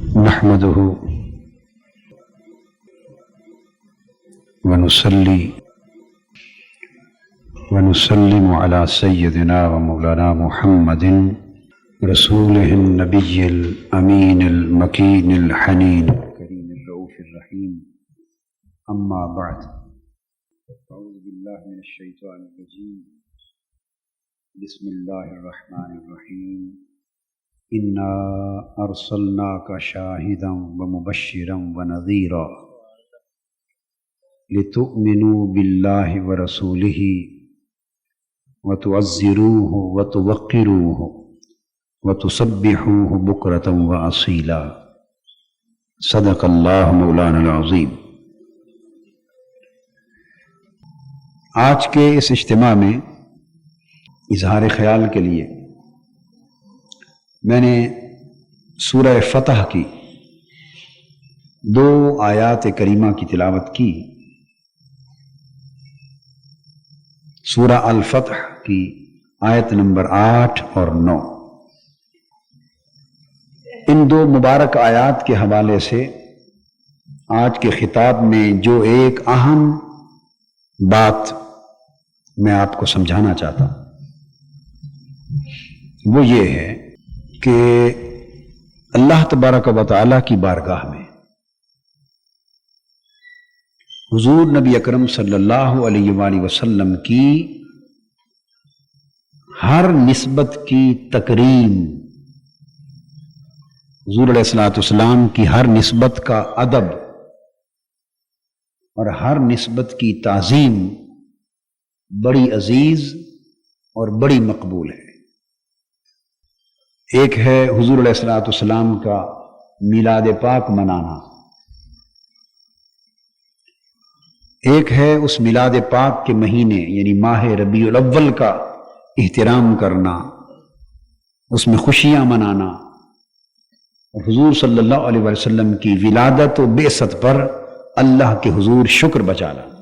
نحمده ونصلي ونسلم على سيدنا ومولانا محمد رسوله النبي الأمين المكين الحنين الكريم الرؤوف الرحيم. أما بعد، أعوذ بالله من الشيطان الرجيم. بسم الله الرحمن الرحيم. إنا أرسلناك شاهدا ومبشرا ونذيرا لتؤمنوا بالله ورسوله وتعزروه وتوقروه وتسبحوه بكرة وأصيلا. صدق الله مولانا العظيم. آج کے اس اجتماع میں اظہار خیال کے لیے میں نے سورہ فتح کی 2 آیات کریمہ کی تلاوت کی. سورہ الفتح کی آیت نمبر 8 اور 9. ان 2 مبارک آیات کے حوالے سے آج کے خطاب میں جو ایک اہم بات میں آپ کو سمجھانا چاہتا ہوں وہ یہ ہے کہ اللہ تبارک و تعالی کی بارگاہ میں حضور نبی اکرم صلی اللہ علیہ وآلہ وسلم کی ہر نسبت کی تکریم، حضور علیہ الصلوۃ والسلام کی ہر نسبت کا ادب اور ہر نسبت کی تعظیم بڑی عزیز اور بڑی مقبول ہے. ایک ہے حضور علیہ الصلوۃ والسلام کا میلاد پاک منانا، ایک ہے اس میلاد پاک کے مہینے یعنی ماہ ربیع الاول کا احترام کرنا، اس میں خوشیاں منانا، اور حضور صلی اللہ علیہ وسلم کی ولادت و بعثت پر اللہ کے حضور شکر بجا لانا.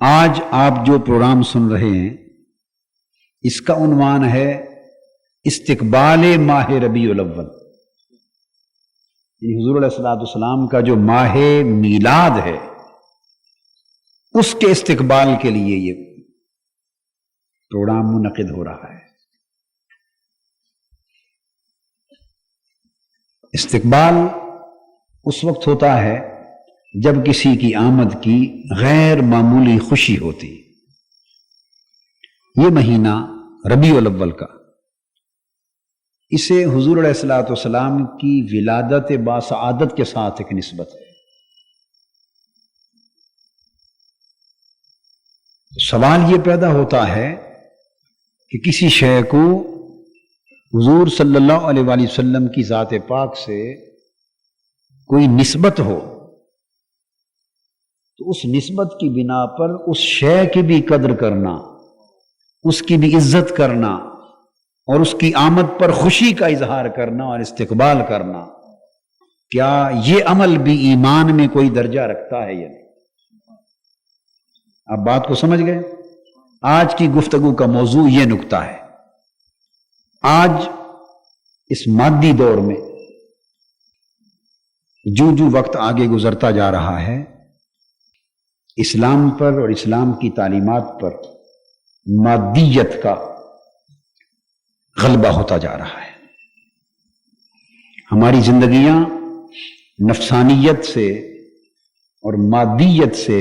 آج آپ جو پروگرام سن رہے ہیں اس کا عنوان ہے استقبال ماہ ربیع الاول. حضور علیہ الصلوۃ والسلام کا جو ماہ میلاد ہے اس کے استقبال کے لیے یہ پروگرام منعقد ہو رہا ہے. استقبال اس وقت ہوتا ہے جب کسی کی آمد کی غیر معمولی خوشی ہوتی. یہ مہینہ ربیع الاول کا، اسے حضور علیہ الصلوۃ والسلام کی ولادت باسعادت کے ساتھ ایک نسبت ہے. سوال یہ پیدا ہوتا ہے کہ کسی شے کو حضور صلی اللہ علیہ وآلہ وسلم کی ذات پاک سے کوئی نسبت ہو تو اس نسبت کی بنا پر اس شے کی بھی قدر کرنا، اس کی بھی عزت کرنا اور اس کی آمد پر خوشی کا اظہار کرنا اور استقبال کرنا، کیا یہ عمل بھی ایمان میں کوئی درجہ رکھتا ہے یا نہیں؟ آپ بات کو سمجھ گئے؟ آج کی گفتگو کا موضوع یہ نکتہ ہے. آج اس مادی دور میں جو وقت آگے گزرتا جا رہا ہے، اسلام پر اور اسلام کی تعلیمات پر مادیت کا غلبہ ہوتا جا رہا ہے. ہماری زندگیاں نفسانیت سے اور مادیت سے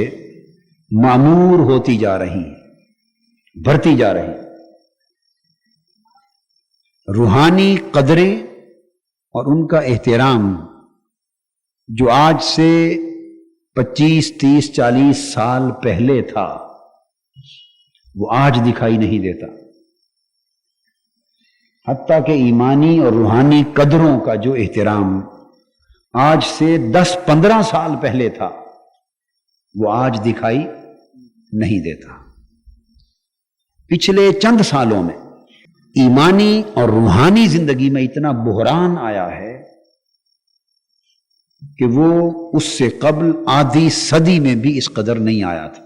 معمور ہوتی جا رہی ہیں، بڑھتی جا رہی. روحانی قدریں اور ان کا احترام جو آج سے 25, 30, 40 سال پہلے تھا وہ آج دکھائی نہیں دیتا. حتیٰ کہ ایمانی اور روحانی قدروں کا جو احترام آج سے 10-15 سال پہلے تھا وہ آج دکھائی نہیں دیتا. پچھلے چند سالوں میں ایمانی اور روحانی زندگی میں اتنا بحران آیا ہے کہ وہ اس سے قبل آدھی صدی میں بھی اس قدر نہیں آیا تھا.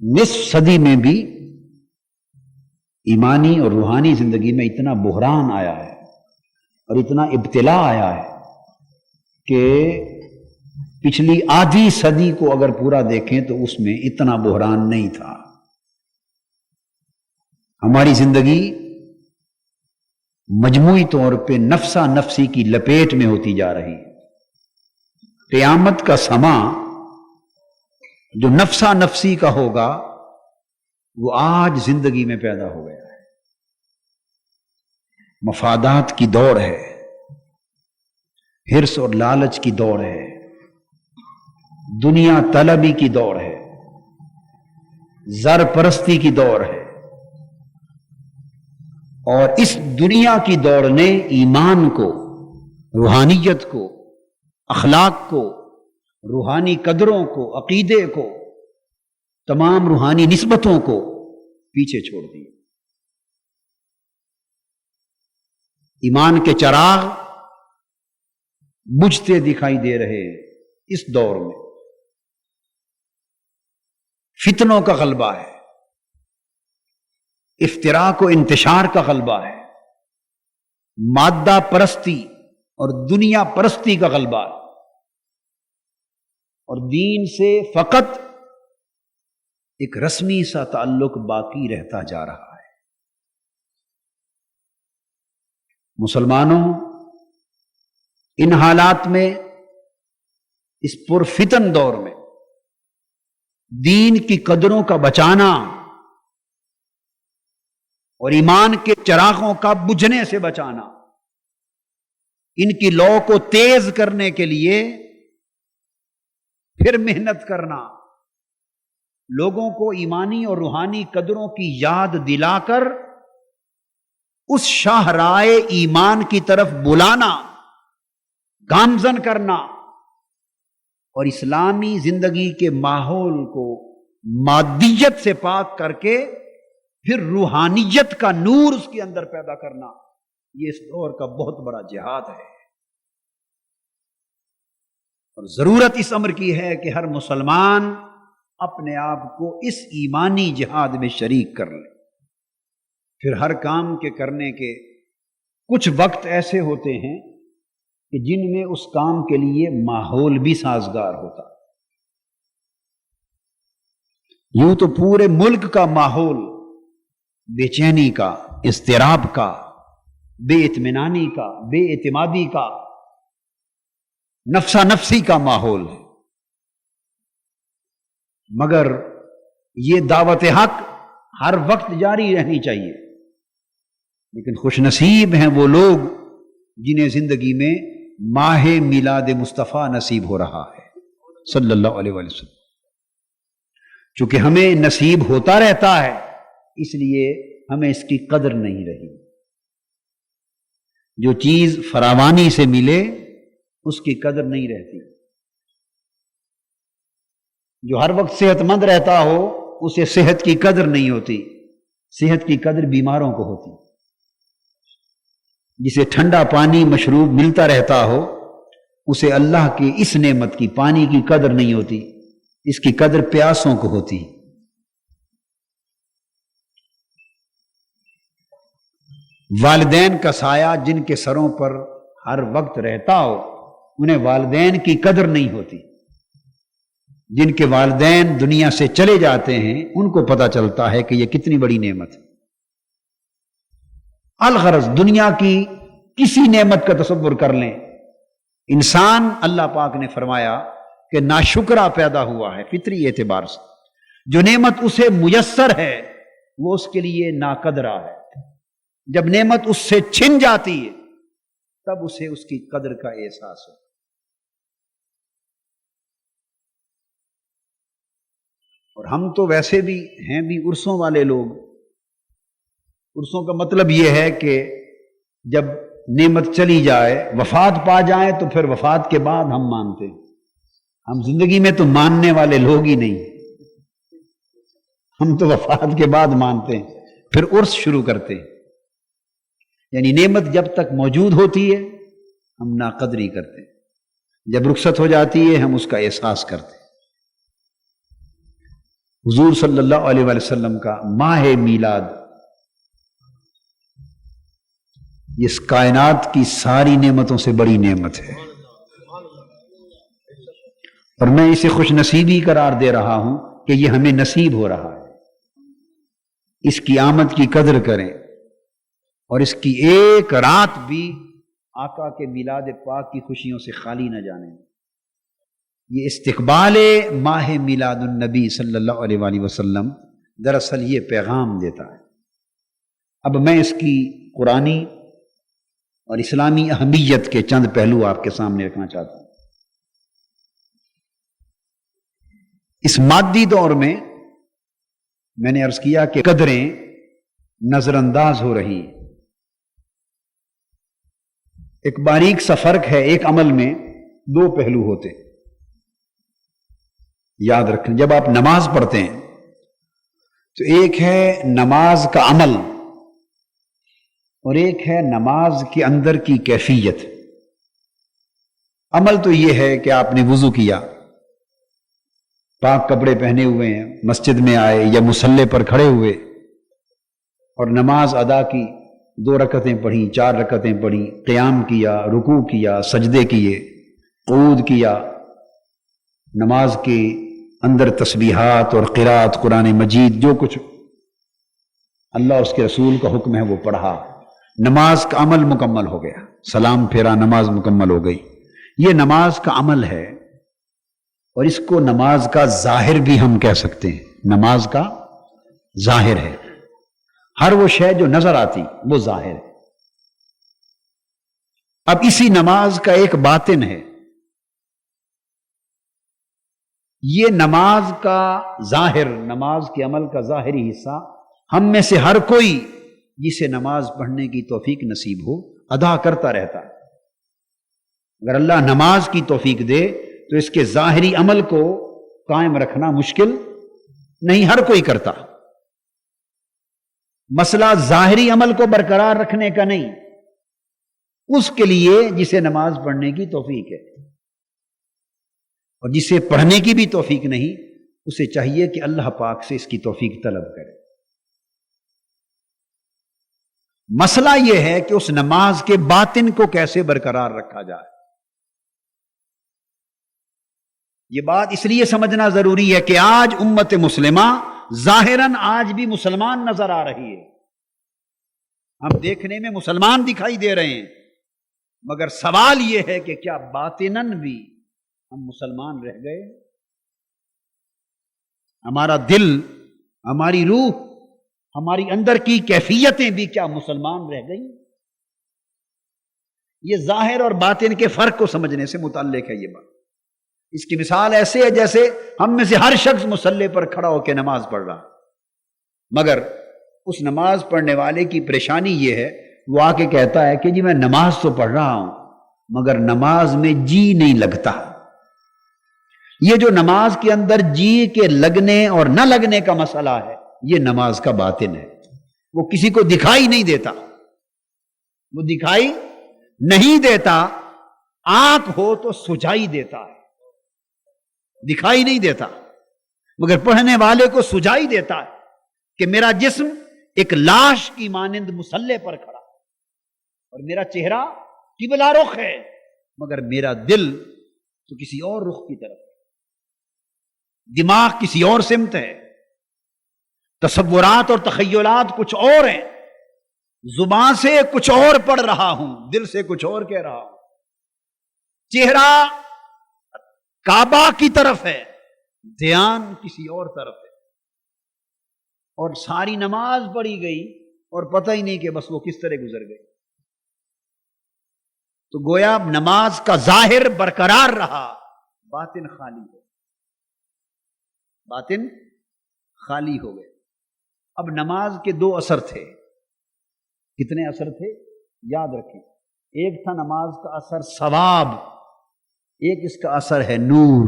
نصف صدی میں بھی ایمانی اور روحانی زندگی میں اتنا بحران آیا ہے اور اتنا ابتلا آیا ہے کہ پچھلی آدھی صدی کو اگر پورا دیکھیں تو اس میں اتنا بحران نہیں تھا۔ ہماری زندگی مجموعی طور پہ نفسا نفسی کی لپیٹ میں ہوتی جا رہی ہے۔ قیامت کا سما جو نفسا نفسی کا ہوگا وہ آج زندگی میں پیدا ہو گیا ہے۔ مفادات کی دوڑ ہے، حرص اور لالچ کی دوڑ ہے، دنیا طلبی کی دوڑ ہے، زر پرستی کی دوڑ ہے، اور اس دنیا کی دوڑ نے ایمان کو، روحانیت کو، اخلاق کو، روحانی قدروں کو، عقیدے کو، تمام روحانی نسبتوں کو پیچھے چھوڑ دیا۔ ایمان کے چراغ بجھتے دکھائی دے رہے ہیں اس دور میں۔ فتنوں کا غلبہ ہے، افتراق و انتشار کا غلبہ ہے، مادہ پرستی اور دنیا پرستی کا غلبہ ہے، اور دین سے فقط ایک رسمی سا تعلق باقی رہتا جا رہا ہے۔ مسلمانوں، ان حالات میں، اس پرفتن دور میں دین کی قدروں کا بچانا اور ایمان کے چراغوں کا بجھنے سے بچانا، ان کی لو کو تیز کرنے کے لیے پھر محنت کرنا، لوگوں کو ایمانی اور روحانی قدروں کی یاد دلا کر اس شاہراہ ایمان کی طرف بلانا، گامزن کرنا، اور اسلامی زندگی کے ماحول کو مادیت سے پاک کر کے پھر روحانیت کا نور اس کے اندر پیدا کرنا، یہ اس دور کا بہت بڑا جہاد ہے۔ اور ضرورت اس امر کی ہے کہ ہر مسلمان اپنے آپ کو اس ایمانی جہاد میں شریک کر لے۔ پھر ہر کام کے کرنے کے کچھ وقت ایسے ہوتے ہیں کہ جن میں اس کام کے لیے ماحول بھی سازگار ہوتا۔ یوں تو پورے ملک کا ماحول بے چینی کا، اضطراب کا، بے اطمینانی کا، بے اعتمادی کا، نفسا نفسی کا ماحول ہے، مگر یہ دعوت حق ہر وقت جاری رہنی چاہیے۔ لیکن خوش نصیب ہیں وہ لوگ جنہیں زندگی میں ماہ میلاد مصطفیٰ نصیب ہو رہا ہے صلی اللہ علیہ وسلم۔ چونکہ ہمیں نصیب ہوتا رہتا ہے اس لیے ہمیں اس کی قدر نہیں رہی۔ جو چیز فراوانی سے ملے اس کی قدر نہیں رہتی۔ جو ہر وقت صحت مند رہتا ہو اسے صحت کی قدر نہیں ہوتی، صحت کی قدر بیماروں کو ہوتی۔ جسے ٹھنڈا پانی مشروب ملتا رہتا ہو اسے اللہ کی اس نعمت کی، پانی کی قدر نہیں ہوتی، اس کی قدر پیاسوں کو ہوتی۔ والدین کا سایہ جن کے سروں پر ہر وقت رہتا ہو انہیں والدین کی قدر نہیں ہوتی۔ جن کے والدین دنیا سے چلے جاتے ہیں ان کو پتہ چلتا ہے کہ یہ کتنی بڑی نعمت ہے۔ الغرض دنیا کی کسی نعمت کا تصور کر لیں، انسان اللہ پاک نے فرمایا کہ ناشکرا پیدا ہوا ہے فطری اعتبار سے۔ جو نعمت اسے میسر ہے وہ اس کے لیے ناقدرہ ہے۔ جب نعمت اس سے چھن جاتی ہے تب اسے اس کی قدر کا احساس ہو۔ اور ہم تو ویسے بھی ہیں بھی عرصوں والے لوگ۔ عرصوں کا مطلب یہ ہے کہ جب نعمت چلی جائے، وفات پا جائیں تو پھر وفات کے بعد ہم مانتے ہیں۔ ہم زندگی میں تو ماننے والے لوگ ہی نہیں، ہم تو وفات کے بعد مانتے ہیں، پھر عرس شروع کرتے ہیں۔ یعنی نعمت جب تک موجود ہوتی ہے ہم ناقدری کرتے ہیں، جب رخصت ہو جاتی ہے ہم اس کا احساس کرتے ہیں۔ حضور صلی اللہ علیہ وسلم کا ماہ میلاد یہ اس کائنات کی ساری نعمتوں سے بڑی نعمت ہے، اور میں اسے خوش نصیبی قرار دے رہا ہوں کہ یہ ہمیں نصیب ہو رہا ہے۔ اس کی آمد کی قدر کریں اور اس کی ایک رات بھی آقا کے میلاد پاک کی خوشیوں سے خالی نہ جانیں۔ یہ استقبال ماہ میلاد النبی صلی اللہ علیہ وآلہ وسلم دراصل یہ پیغام دیتا ہے۔ اب میں اس کی قرآنی اور اسلامی اہمیت کے چند پہلو آپ کے سامنے رکھنا چاہتا ہوں۔ اس مادی دور میں نے عرض کیا کہ قدریں نظر انداز ہو رہی ہیں۔ ایک باریک سا فرق ہے، ایک عمل میں دو پہلو ہوتے، یاد رکھیں۔ جب آپ نماز پڑھتے ہیں تو ایک ہے نماز کا عمل اور ایک ہے نماز کے اندر کی کیفیت۔ عمل تو یہ ہے کہ آپ نے وضو کیا، پاک کپڑے پہنے ہوئے ہیں، مسجد میں آئے یا مصلی پر کھڑے ہوئے اور نماز ادا کی، 2 رکعتیں پڑھی، 4 رکعتیں پڑھی، قیام کیا، رکوع کیا، سجدے کیے، قعود کیا، نماز کے اندر تسبیحات اور قرات قرآن مجید جو کچھ اللہ اور اس کے رسول کا حکم ہے وہ پڑھا، نماز کا عمل مکمل ہو گیا، سلام پھیرا، نماز مکمل ہو گئی۔ یہ نماز کا عمل ہے، اور اس کو نماز کا ظاہر بھی ہم کہہ سکتے ہیں۔ نماز کا ظاہر ہے، ہر وہ شے جو نظر آتی وہ ظاہر ہے۔ اب اسی نماز کا ایک باطن ہے، یہ نماز کا ظاہر، نماز کے عمل کا ظاہری حصہ ہم میں سے ہر کوئی جسے نماز پڑھنے کی توفیق نصیب ہو ادا کرتا رہتا ہے۔ اگر اللہ نماز کی توفیق دے تو اس کے ظاہری عمل کو قائم رکھنا مشکل نہیں، ہر کوئی کرتا۔ مسئلہ ظاہری عمل کو برقرار رکھنے کا نہیں، اس کے لیے جسے نماز پڑھنے کی توفیق ہے، اور جسے پڑھنے کی بھی توفیق نہیں اسے چاہیے کہ اللہ پاک سے اس کی توفیق طلب کرے۔ مسئلہ یہ ہے کہ اس نماز کے باطن کو کیسے برقرار رکھا جائے۔ یہ بات اس لیے سمجھنا ضروری ہے کہ آج امت مسلمہ ظاہراً آج بھی مسلمان نظر آ رہی ہے، ہم دیکھنے میں مسلمان دکھائی دے رہے ہیں، مگر سوال یہ ہے کہ کیا باطناً بھی ہم مسلمان رہ گئے؟ ہمارا دل، ہماری روح، ہماری اندر کی کیفیتیں بھی کیا مسلمان رہ گئی؟ یہ ظاہر اور باطن کے فرق کو سمجھنے سے متعلق ہے یہ بات۔ اس کی مثال ایسے ہے جیسے ہم میں سے ہر شخص مصلی پر کھڑا ہو کے نماز پڑھ رہا، مگر اس نماز پڑھنے والے کی پریشانی یہ ہے، وہ آ کے کہتا ہے کہ جی میں نماز تو پڑھ رہا ہوں مگر نماز میں جی نہیں لگتا۔ یہ جو نماز کے اندر جی کے لگنے اور نہ لگنے کا مسئلہ ہے، یہ نماز کا باطن ہے، وہ کسی کو دکھائی نہیں دیتا، وہ دکھائی نہیں دیتا، آنکھ ہو تو سجائی دیتا ہے، دکھائی نہیں دیتا، مگر پڑھنے والے کو سجائی دیتا ہے کہ میرا جسم ایک لاش کی مانند مصلی پر کھڑا اور میرا چہرہ قبلہ رخ ہے، مگر میرا دل تو کسی اور رخ کی طرف ہے، دماغ کسی اور سمت ہے، تصورات اور تخیلات کچھ اور ہیں، زبان سے کچھ اور پڑھ رہا ہوں، دل سے کچھ اور کہہ رہا ہوں، چہرہ کعبہ کی طرف ہے، دھیان کسی اور طرف ہے، اور ساری نماز پڑھی گئی اور پتہ ہی نہیں کہ بس وہ کس طرح گزر گئی۔ تو گویا نماز کا ظاہر برقرار رہا، باطن خالی ہو، باطن خالی ہو گئے۔ اب نماز کے 2 اثر تھے، کتنے اثر تھے یاد رکھیں، ایک تھا نماز کا اثر ثواب، ایک اس کا اثر ہے نور۔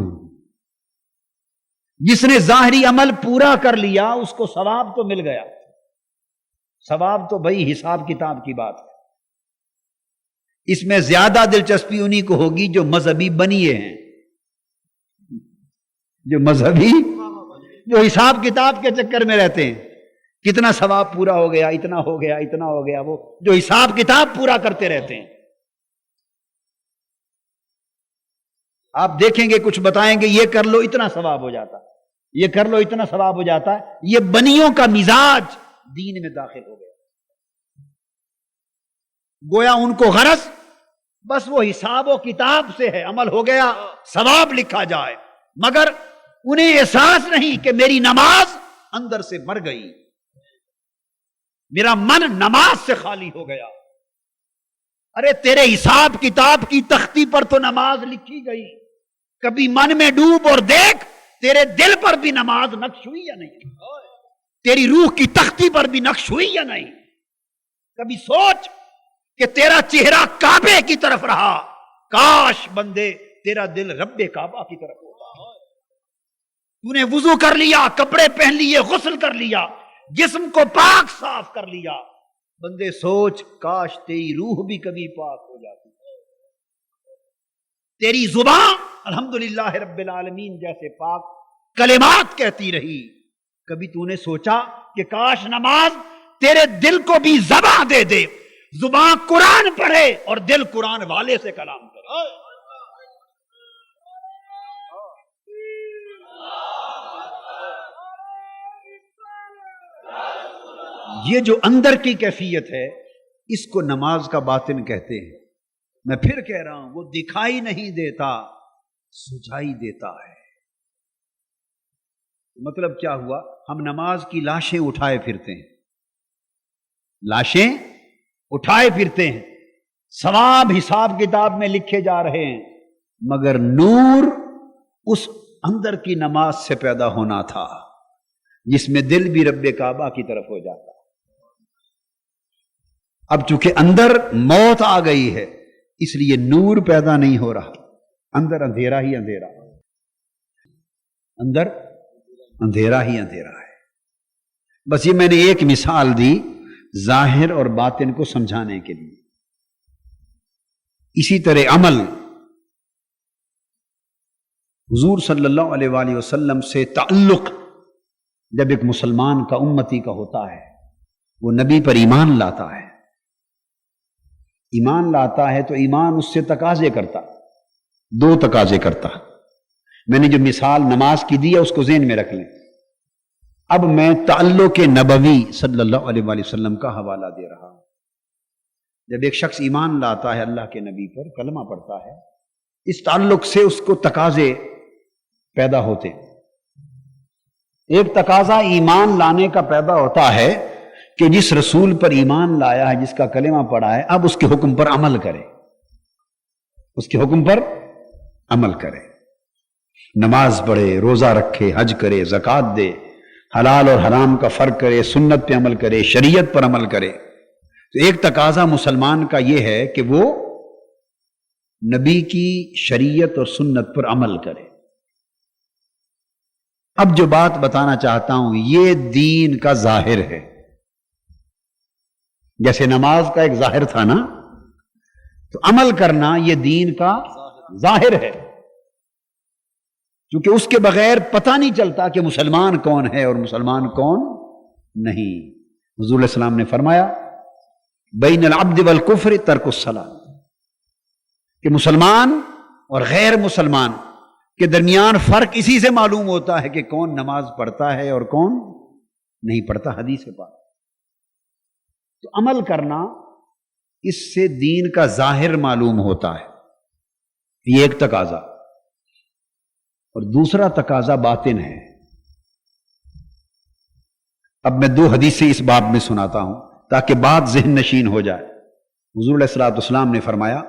جس نے ظاہری عمل پورا کر لیا اس کو ثواب تو مل گیا، ثواب تو بھائی حساب کتاب کی بات ہے، اس میں زیادہ دلچسپی انہی کو ہوگی جو مذہبی بنیے ہیں، جو مذہبی، جو حساب کتاب کے چکر میں رہتے ہیں، کتنا ثواب پورا ہو گیا، اتنا ہو گیا، اتنا ہو گیا، وہ جو حساب کتاب پورا کرتے رہتے ہیں. آپ دیکھیں گے کچھ بتائیں گے یہ کر لو اتنا ثواب ہو جاتا، یہ کر لو اتنا ثواب ہو جاتا ہے. یہ بنیوں کا مزاج دین میں داخل ہو گیا. گویا ان کو غرض بس وہ حساب و کتاب سے ہے، عمل ہو گیا ثواب لکھا جائے، مگر انہیں احساس نہیں کہ میری نماز اندر سے مر گئی، میرا من نماز سے خالی ہو گیا. ارے تیرے حساب کتاب کی تختی پر تو نماز لکھی گئی، کبھی من میں ڈوب اور دیکھ تیرے دل پر بھی نماز نقش ہوئی یا نہیں، تیری روح کی تختی پر بھی نقش ہوئی یا نہیں. کبھی سوچ کہ تیرا چہرہ کعبے کی طرف رہا، کاش بندے تیرا دل رب کعبہ کی طرف ہوتا. تو نے وضو کر لیا، کپڑے پہن لیے، غسل کر لیا، جسم کو پاک صاف کر لیا، بندے سوچ کاش تیری روح بھی کبھی پاک ہو جاتی. تیری زبان الحمدللہ رب العالمین جیسے پاک کلمات کہتی رہی. کبھی تو نے سوچا کہ کاش نماز تیرے دل کو بھی زبان دے دے، زبان قرآن پڑھے اور دل قرآن والے سے کلام کرے. یہ جو اندر کی کیفیت ہے اس کو نماز کا باطن کہتے ہیں. میں پھر کہہ رہا ہوں وہ دکھائی نہیں دیتا، سجائی دیتا ہے. مطلب کیا ہوا؟ ہم نماز کی لاشیں اٹھائے پھرتے ہیں، لاشیں اٹھائے پھرتے ہیں، ثواب حساب کتاب میں لکھے جا رہے ہیں، مگر نور اس اندر کی نماز سے پیدا ہونا تھا جس میں دل بھی رب کعبہ کی طرف ہو جاتا. اب چونکہ اندر موت آ گئی ہے اس لیے نور پیدا نہیں ہو رہا، اندر اندھیرا ہی اندھیرا، اندر اندھیرا ہی اندھیرا ہے. بس یہ میں نے ایک مثال دی ظاہر اور باطن کو سمجھانے کے لیے. اسی طرح عمل، حضور صلی اللہ علیہ وآلہ وسلم سے تعلق جب ایک مسلمان کا امتی کا ہوتا ہے، وہ نبی پر ایمان لاتا ہے، ایمان لاتا ہے تو ایمان اس سے تقاضے کرتا، دو تقاضے کرتا. میں نے جو مثال نماز کی دی ہے اس کو ذہن میں رکھ لیں. اب میں تعلق نبوی صلی اللہ علیہ وآلہ وسلم کا حوالہ دے رہا ہوں. جب ایک شخص ایمان لاتا ہے اللہ کے نبی پر، کلمہ پڑھتا ہے، اس تعلق سے اس کو تقاضے پیدا ہوتے. ایک تقاضا ایمان لانے کا پیدا ہوتا ہے کہ جس رسول پر ایمان لایا ہے، جس کا کلمہ پڑھا ہے، اب اس کے حکم پر عمل کرے، اس کے حکم پر عمل کرے. نماز پڑھے، روزہ رکھے، حج کرے، زکوٰۃ دے، حلال اور حرام کا فرق کرے، سنت پہ عمل کرے، شریعت پر عمل کرے. تو ایک تقاضا مسلمان کا یہ ہے کہ وہ نبی کی شریعت اور سنت پر عمل کرے. اب جو بات بتانا چاہتا ہوں یہ دین کا ظاہر ہے. جیسے نماز کا ایک ظاہر تھا نا، تو عمل کرنا یہ دین کا ظاہر ہے، کیونکہ اس کے بغیر پتہ نہیں چلتا کہ مسلمان کون ہے اور مسلمان کون نہیں. حضور علیہ السلام نے فرمایا بین العبد والکفر ترک الصلاۃ، کہ مسلمان اور غیر مسلمان کے درمیان فرق اسی سے معلوم ہوتا ہے کہ کون نماز پڑھتا ہے اور کون نہیں پڑھتا. حدیث پاک. تو عمل کرنا اس سے دین کا ظاہر معلوم ہوتا ہے، یہ ایک تقاضا. اور دوسرا تقاضا باطن ہے. اب میں دو حدیثیں اس باب میں سناتا ہوں تاکہ بات ذہن نشین ہو جائے. حضور علیہ الصلوۃ والسلام نے فرمایا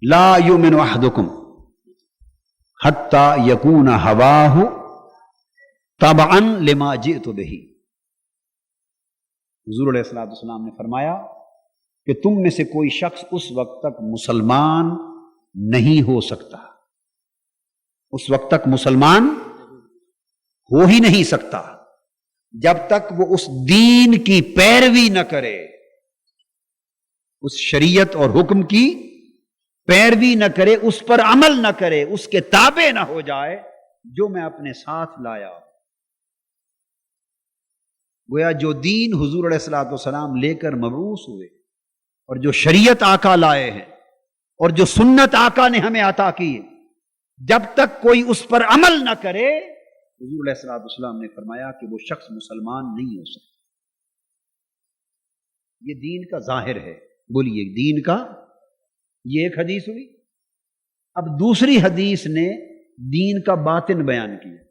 لا یؤمن احدکم حتی یکون ہواہ تبعا لما جئت بہ. حضور علیہ الصلوۃ والسلام نے فرمایا کہ تم میں سے کوئی شخص اس وقت تک مسلمان نہیں ہو سکتا، اس وقت تک مسلمان ہو ہی نہیں سکتا جب تک وہ اس دین کی پیروی نہ کرے، اس شریعت اور حکم کی پیروی نہ کرے، اس پر عمل نہ کرے، اس کے تابع نہ ہو جائے جو میں اپنے ساتھ لایا. گویا جو دین حضور علیہ الصلوۃ والسلام لے کر مبعوث ہوئے اور جو شریعت آقا لائے ہیں اور جو سنت آقا نے ہمیں عطا کی ہے، جب تک کوئی اس پر عمل نہ کرے، حضور علیہ الصلوۃ والسلام نے فرمایا کہ وہ شخص مسلمان نہیں ہو سکتا۔ یہ دین کا ظاہر ہے، بولیے دین کا، یہ ایک حدیث ہوئی۔ اب دوسری حدیث نے دین کا باطن بیان کیا،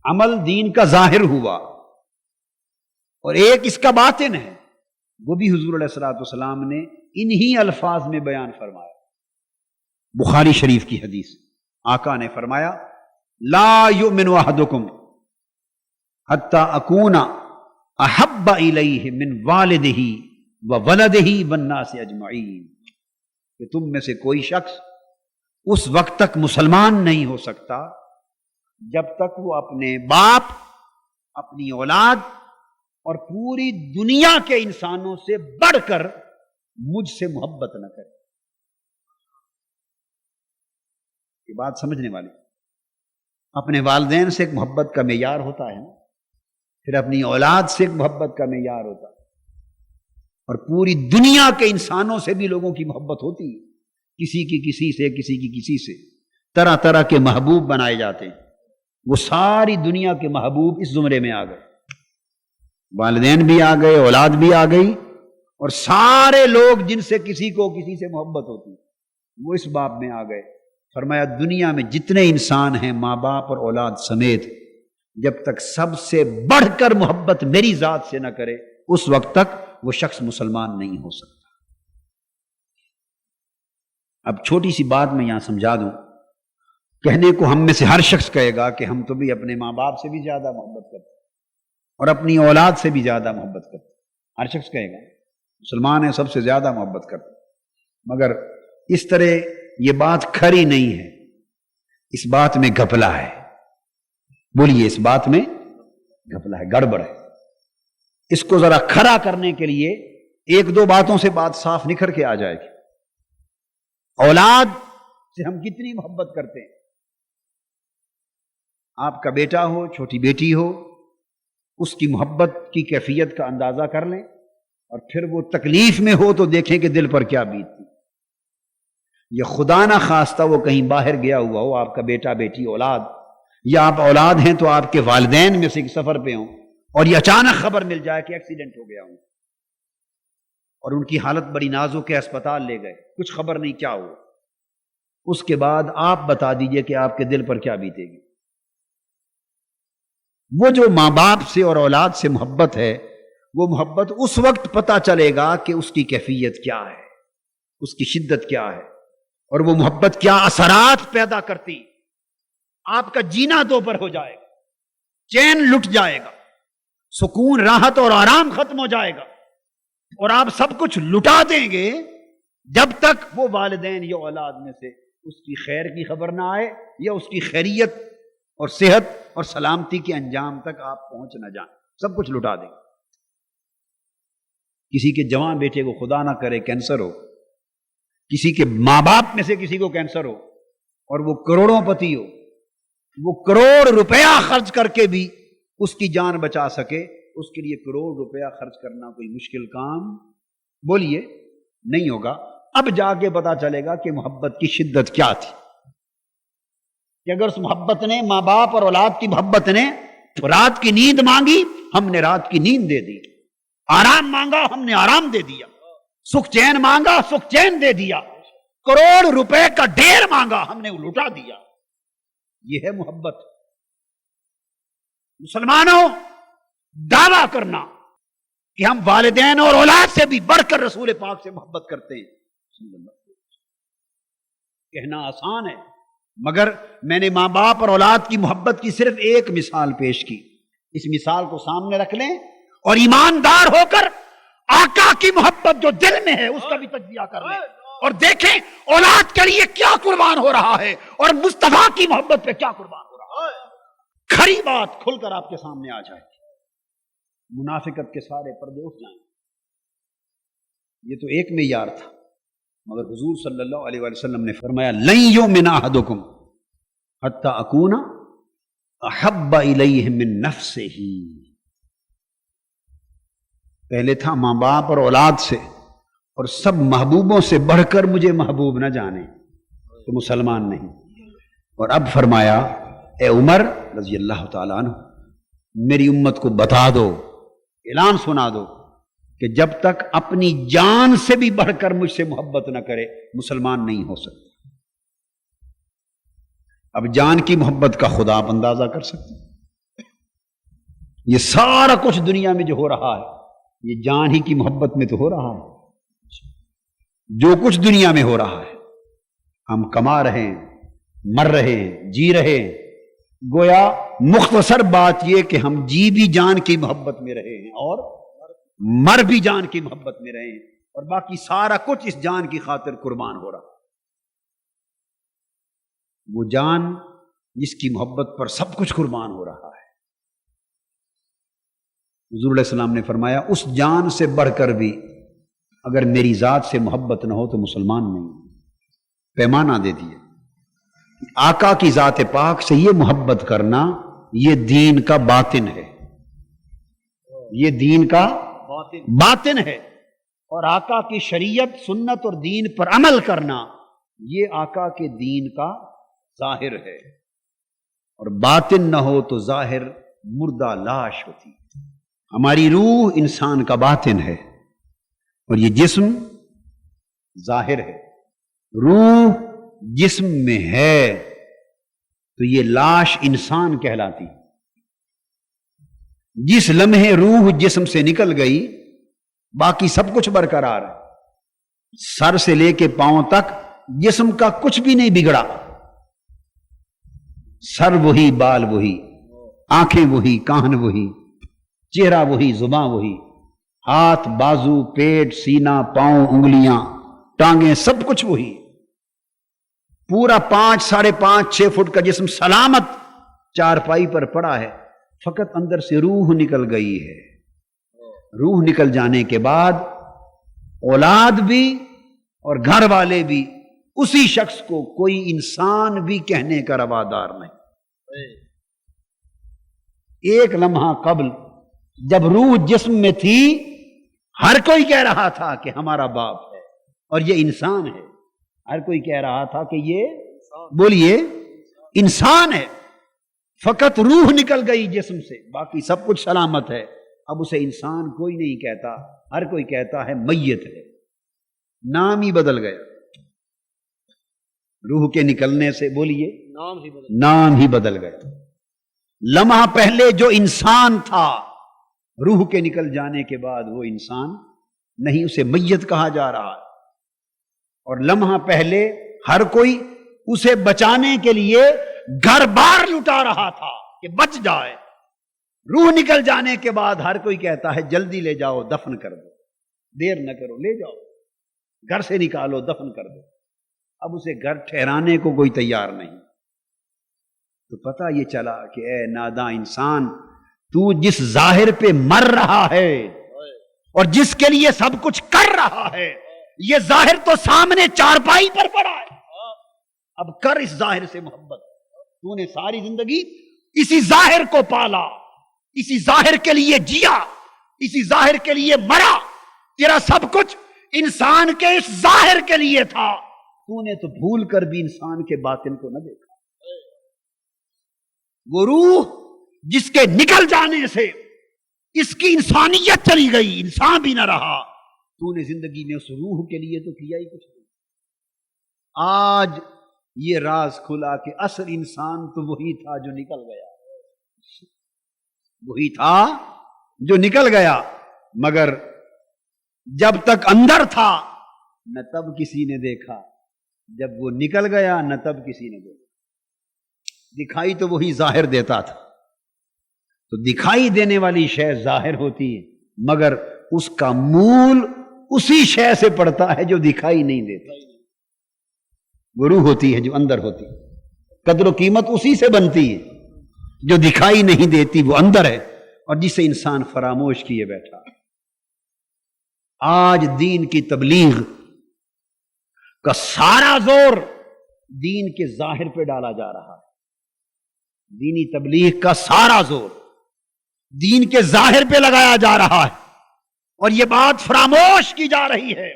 عمل دین کا ظاہر ہوا، اور ایک اس کا باطن ہے، وہ بھی حضور علیہ الصلوۃ والسلام نے انہی الفاظ میں بیان فرمایا۔ بخاری شریف کی حدیث، آقا نے فرمایا لا یؤمن احدکم حتی اکون احب الیہ من والدہ وولدہ والناس اجمعین، کہ تم میں سے کوئی شخص اس وقت تک مسلمان نہیں ہو سکتا جب تک وہ اپنے باپ، اپنی اولاد اور پوری دنیا کے انسانوں سے بڑھ کر مجھ سے محبت نہ کرے۔ یہ بات سمجھنے والی، اپنے والدین سے ایک محبت کا معیار ہوتا ہے نا، پھر اپنی اولاد سے ایک محبت کا معیار ہوتا ہے، اور پوری دنیا کے انسانوں سے بھی لوگوں کی محبت ہوتی ہے، کسی کی کسی سے، کسی کی کسی سے، طرح طرح کے محبوب بنائے جاتے ہیں۔ وہ ساری دنیا کے محبوب اس زمرے میں آ گئے، والدین بھی آ گئے، اولاد بھی آ گئی، اور سارے لوگ جن سے کسی کو کسی سے محبت ہوتی وہ اس باب میں آ گئے۔ فرمایا دنیا میں جتنے انسان ہیں، ماں باپ اور اولاد سمیت، جب تک سب سے بڑھ کر محبت میری ذات سے نہ کرے، اس وقت تک وہ شخص مسلمان نہیں ہو سکتا۔ اب چھوٹی سی بات میں یہاں سمجھا دوں، کہنے کو ہم میں سے ہر شخص کہے گا کہ ہم تو بھی اپنے ماں باپ سے بھی زیادہ محبت کرتے اور اپنی اولاد سے بھی زیادہ محبت کرتے، ہر شخص کہے گا مسلمان ہے سب سے زیادہ محبت کرتے، مگر اس طرح یہ بات کھری نہیں ہے، اس بات میں گھپلا ہے۔ بولیے اس بات میں گھپلا ہے، گڑبڑ ہے۔ اس کو ذرا کھرا کرنے کے لیے ایک دو باتوں سے بات صاف نکھر کے آ جائے گی۔ اولاد سے ہم کتنی محبت کرتے ہیں، آپ کا بیٹا ہو، چھوٹی بیٹی ہو، اس کی محبت کی کیفیت کا اندازہ کر لیں، اور پھر وہ تکلیف میں ہو تو دیکھیں کہ دل پر کیا بیتتی۔ یہ خدا نہ خواستہ وہ کہیں باہر گیا ہوا ہو، آپ کا بیٹا، بیٹی، اولاد، یا آپ اولاد ہیں تو آپ کے والدین میں سے ایک سفر پہ ہوں، اور یہ اچانک خبر مل جائے کہ ایکسیڈنٹ ہو گیا ہوں، اور ان کی حالت بڑی نازک ہے، اسپتال لے گئے، کچھ خبر نہیں کیا ہوا، اس کے بعد آپ بتا دیجئے کہ آپ کے دل پر کیا بیتے گی۔ وہ جو ماں باپ سے اور اولاد سے محبت ہے، وہ محبت اس وقت پتہ چلے گا کہ اس کی کیفیت کیا ہے، اس کی شدت کیا ہے، اور وہ محبت کیا اثرات پیدا کرتی۔ آپ کا جینا دوبر ہو جائے گا، چین لٹ جائے گا، سکون، راحت اور آرام ختم ہو جائے گا، اور آپ سب کچھ لٹا دیں گے جب تک وہ والدین یا اولاد میں سے اس کی خیر کی خبر نہ آئے، یا اس کی خیریت اور صحت اور سلامتی کے انجام تک آپ پہنچ نہ جائیں، سب کچھ لٹا دیں گے۔ کسی کے جوان بیٹے کو خدا نہ کرے کینسر ہو، کسی کے ماں باپ میں سے کسی کو کینسر ہو، اور وہ کروڑوں پتی ہو، وہ کروڑ روپیہ خرچ کر کے بھی اس کی جان بچا سکے، اس کے لیے کروڑ روپیہ خرچ کرنا کوئی مشکل کام بولیے نہیں ہوگا۔ اب جا کے پتا چلے گا کہ محبت کی شدت کیا تھی، کہ اگر اس محبت نے، ماں باپ اور اولاد کی محبت نے رات کی نیند مانگی، ہم نے رات کی نیند دے دی، آرام مانگا، ہم نے آرام دے دیا، سکھ چین مانگا، سکھ چین دے دیا، کروڑ روپے کا ڈھیر مانگا، ہم نے لوٹا دیا۔ یہ ہے محبت۔ مسلمانوں، دعویٰ کرنا کہ ہم والدین اور اولاد سے بھی بڑھ کر رسول پاک سے محبت کرتے ہیں، کہنا آسان ہے، مگر میں نے ماں باپ اور اولاد کی محبت کی صرف ایک مثال پیش کی۔ اس مثال کو سامنے رکھ لیں اور ایماندار ہو کر آقا کی محبت جو دل میں ہے اس کا بھی تجزیہ کر لیں، اور دیکھیں اولاد کے لیے کیا قربان ہو رہا ہے، اور مصطفیٰ کی محبت پہ کیا قربان ہو رہا ہے۔ کھری بات کھل کر آپ کے سامنے آ جائے، منافقت کے سارے پردے اٹھ جائیں۔ یہ تو ایک معیار تھا، مگر حضور صلی اللہ علیہ وسلم نے فرمایا لن یؤمن احدکم حتی اکون احب الیہ من نفسہ، پہلے تھا ماں باپ اور اولاد سے، اور سب محبوبوں سے بڑھ کر مجھے محبوب نہ جانے تو مسلمان نہیں۔ اور اب فرمایا اے عمر رضی اللہ تعالیٰ عنہ، میری امت کو بتا دو، اعلان سنا دو کہ جب تک اپنی جان سے بھی بڑھ کر مجھ سے محبت نہ کرے مسلمان نہیں ہو سکتا۔ اب جان کی محبت کا خدا آپ اندازہ کر سکتے ہیں، یہ سارا کچھ دنیا میں جو ہو رہا ہے یہ جان ہی کی محبت میں تو ہو رہا ہے۔ جو کچھ دنیا میں ہو رہا ہے، ہم کما رہے ہیں، مر رہے ہیں، جی رہے ہیں، گویا مختصر بات یہ کہ ہم جی بھی جان کی محبت میں رہے ہیں اور مر بھی جان کی محبت میں رہے ہیں، اور باقی سارا کچھ اس جان کی خاطر قربان ہو رہا ہے۔ وہ جان جس کی محبت پر سب کچھ قربان ہو رہا ہے، حضور علیہ السلام نے فرمایا اس جان سے بڑھ کر بھی اگر میری ذات سے محبت نہ ہو تو مسلمان نہیں۔ پیمانہ دے دیا، آقا کی ذات پاک سے یہ محبت کرنا یہ دین کا باطن ہے، یہ دین کا باطن ہے، اور آقا کی شریعت سنت اور دین پر عمل کرنا یہ آقا کے دین کا ظاہر ہے، اور باطن نہ ہو تو ظاہر مردہ لاش ہوتی۔ ہماری روح انسان کا باطن ہے اور یہ جسم ظاہر ہے۔ روح جسم میں ہے تو یہ لاش انسان کہلاتی۔ جس لمحے روح جسم سے نکل گئی باقی سب کچھ برقرار ہے، سر سے لے کے پاؤں تک جسم کا کچھ بھی نہیں بگڑا، سر وہی، بال وہی، آنکھیں وہی، کان وہی، چہرہ وہی، زبان وہی، ہاتھ، بازو، پیٹ، سینہ، پاؤں، انگلیاں، ٹانگیں، سب کچھ وہی۔ پورا 5، 5.5، 6 فٹ کا جسم سلامت چارپائی پر پڑا ہے، فقط اندر سے روح نکل گئی ہے۔ روح نکل جانے کے بعد اولاد بھی اور گھر والے بھی اسی شخص کو کوئی انسان بھی کہنے کا روادار نہیں۔ ایک لمحہ قبل جب روح جسم میں تھی ہر کوئی کہہ رہا تھا کہ ہمارا باپ ہے اور یہ انسان ہے، ہر کوئی کہہ رہا تھا کہ یہ بولیے انسان ہے، فقط روح نکل گئی جسم سے، باقی سب کچھ سلامت ہے۔ اب اسے انسان کوئی نہیں کہتا، ہر کوئی کہتا ہے میت ہے، نام ہی بدل گیا۔ روح کے نکلنے سے بولیے نام ہی بدل گیا۔ لمحہ پہلے جو انسان تھا روح کے نکل جانے کے بعد وہ انسان نہیں، اسے میت کہا جا رہا ہے۔ اور لمحہ پہلے ہر کوئی اسے بچانے کے لیے گھر بار لٹا رہا تھا کہ بچ جائے۔ روح نکل جانے کے بعد ہر کوئی کہتا ہے جلدی لے جاؤ، دفن کر دو، دیر نہ کرو، لے جاؤ، گھر سے نکالو، دفن کر دو۔ اب اسے گھر ٹھہرانے کو کوئی تیار نہیں۔ تو پتہ یہ چلا کہ اے ناداں انسان، تو جس ظاہر پہ مر رہا ہے اور جس کے لیے سب کچھ کر رہا ہے، یہ ظاہر تو سامنے چارپائی پر پڑا ہے۔ اب کر اس ظاہر سے محبت۔ تو نے ساری زندگی اسی ظاہر کو پالا، اسی ظاہر کے لیے جیا، اسی ظاہر کے لیے مرا، تیرا سب کچھ انسان کے اس ظاہر کے لیے تھا۔ تو نے تو بھول کر بھی انسان کے باطن کو نہ دیکھا۔ وہ روح جس کے نکل جانے سے اس کی انسانیت چلی گئی، انسان بھی نہ رہا، تو نے زندگی میں اس روح کے لیے تو کیا ہی کچھ نہیں۔ آج یہ راز کھلا کہ اصل انسان تو وہی تھا جو نکل گیا، وہی تھا جو نکل گیا، مگر جب تک اندر تھا نہ تب کسی نے دیکھا، جب وہ نکل گیا نہ تب کسی نے دیکھا۔ دکھائی تو وہی ظاہر دیتا تھا، تو دکھائی دینے والی شے ظاہر ہوتی ہے، مگر اس کا مول اسی شے سے پڑتا ہے جو دکھائی نہیں دیتا۔ وہ روح ہوتی ہے جو اندر ہوتی ہے، قدر و قیمت اسی سے بنتی ہے جو دکھائی نہیں دیتی، وہ اندر ہے، اور جسے انسان فراموش کیے بیٹھا۔ آج دین کی تبلیغ کا سارا زور دین کے ظاہر پہ ڈالا جا رہا ہے۔ دینی تبلیغ کا سارا زور دین کے ظاہر پہ لگایا جا رہا ہے، اور یہ بات فراموش کی جا رہی ہے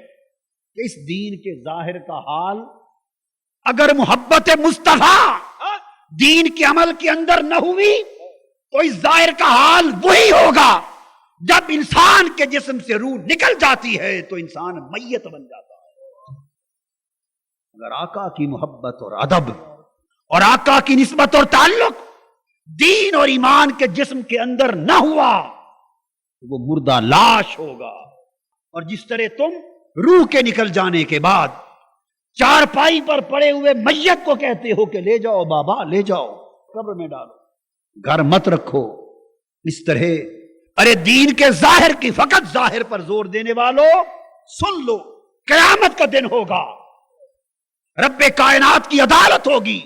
کہ اس دین کے ظاہر کا حال اگر محبت مصطفیٰ دین کے عمل کے اندر نہ ہوئی تو اس ظاہر کا حال وہی ہوگا جب انسان کے جسم سے روح نکل جاتی ہے تو انسان میت بن جاتا ہے۔ اگر آقا کی محبت اور ادب اور آقا کی نسبت اور تعلق دین اور ایمان کے جسم کے اندر نہ ہوا تو وہ مردہ لاش ہوگا۔ اور جس طرح تم روح کے نکل جانے کے بعد چارپائی پر پڑے ہوئے میت کو کہتے ہو کہ لے جاؤ بابا، لے جاؤ قبر میں ڈالو، گھر مت رکھو، اس طرح ارے دین کے ظاہر کی فقط ظاہر پر زور دینے والوں سن لو، قیامت کا دن ہوگا، رب کائنات کی عدالت ہوگی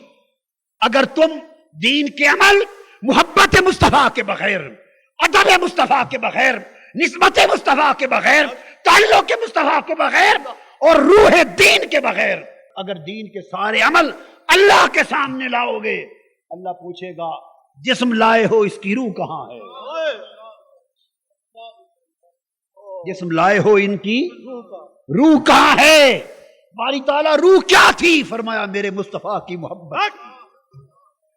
اگر تم دین کے عمل محبت مصطفیٰ کے بغیر، ادب مصطفیٰ کے بغیر، نسبت مصطفیٰ کے بغیر، تعلق مصطفیٰ کے بغیر اور روح دین کے بغیر اگر دین کے سارے عمل اللہ کے سامنے لاؤ گے، اللہ پوچھے گا جسم لائے ہو اس کی روح کہاں ہے؟ جسم لائے ہو ان کی روح کہاں ہے؟ باری تعالیٰ روح کیا تھی؟ فرمایا میرے مصطفیٰ کی محبت،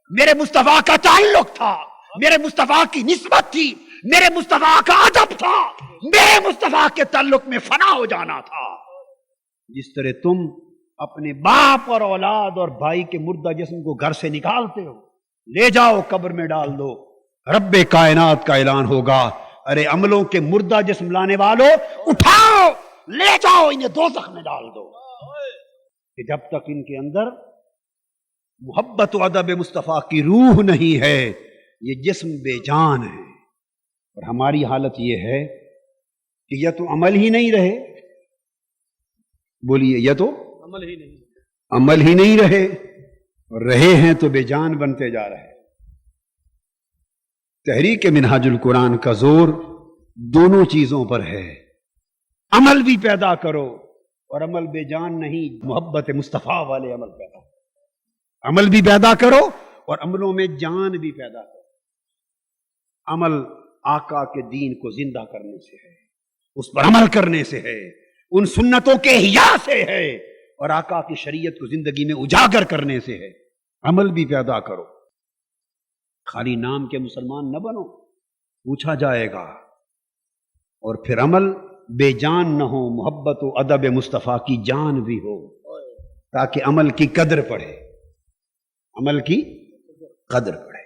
میرے مصطفیٰ کا تعلق تھا، میرے مصطفیٰ کی نسبت تھی، میرے مصطفیٰ کا ادب تھا، میرے مصطفیٰ کے تعلق میں فنا ہو جانا تھا۔ جس طرح تم اپنے باپ اور اولاد اور بھائی کے مردہ جسم کو گھر سے نکالتے ہو، لے جاؤ قبر میں ڈال دو، رب کائنات کا اعلان ہوگا ارے عملوں کے مردہ جسم لانے والوں اٹھاؤ، لے جاؤ انہیں دوزخ میں ڈال دو۔ کہ جب تک ان کے اندر محبت و ادب مصطفیٰ کی روح نہیں ہے یہ جسم بے جان ہے۔ اور ہماری حالت یہ ہے کہ یا تو عمل ہی نہیں رہے، بولیے یا تو عمل ہی نہیں رہے، اور رہے ہیں تو بے جان بنتے جا رہے ہیں۔ تحریک منہاج القرآن کا زور دونوں چیزوں پر ہے، عمل بھی پیدا کرو اور عمل بے جان نہیں، محبت مصطفیٰ والے عمل پیدا کرو، عمل بھی پیدا کرو اور عملوں میں جان بھی پیدا کرو۔ عمل آقا کے دین کو زندہ کرنے سے ہے، اس پر عمل کرنے سے ہے، ان سنتوں کے احیاء سے ہے، اور آقا کی شریعت کو زندگی میں اجاگر کرنے سے ہے۔ عمل بھی پیدا کرو، خالی نام کے مسلمان نہ بنو، پوچھا جائے گا، اور پھر عمل بے جان نہ ہو، محبت و ادب مصطفیٰ کی جان بھی ہو، تاکہ عمل کی قدر پڑے، عمل کی قدر پڑے۔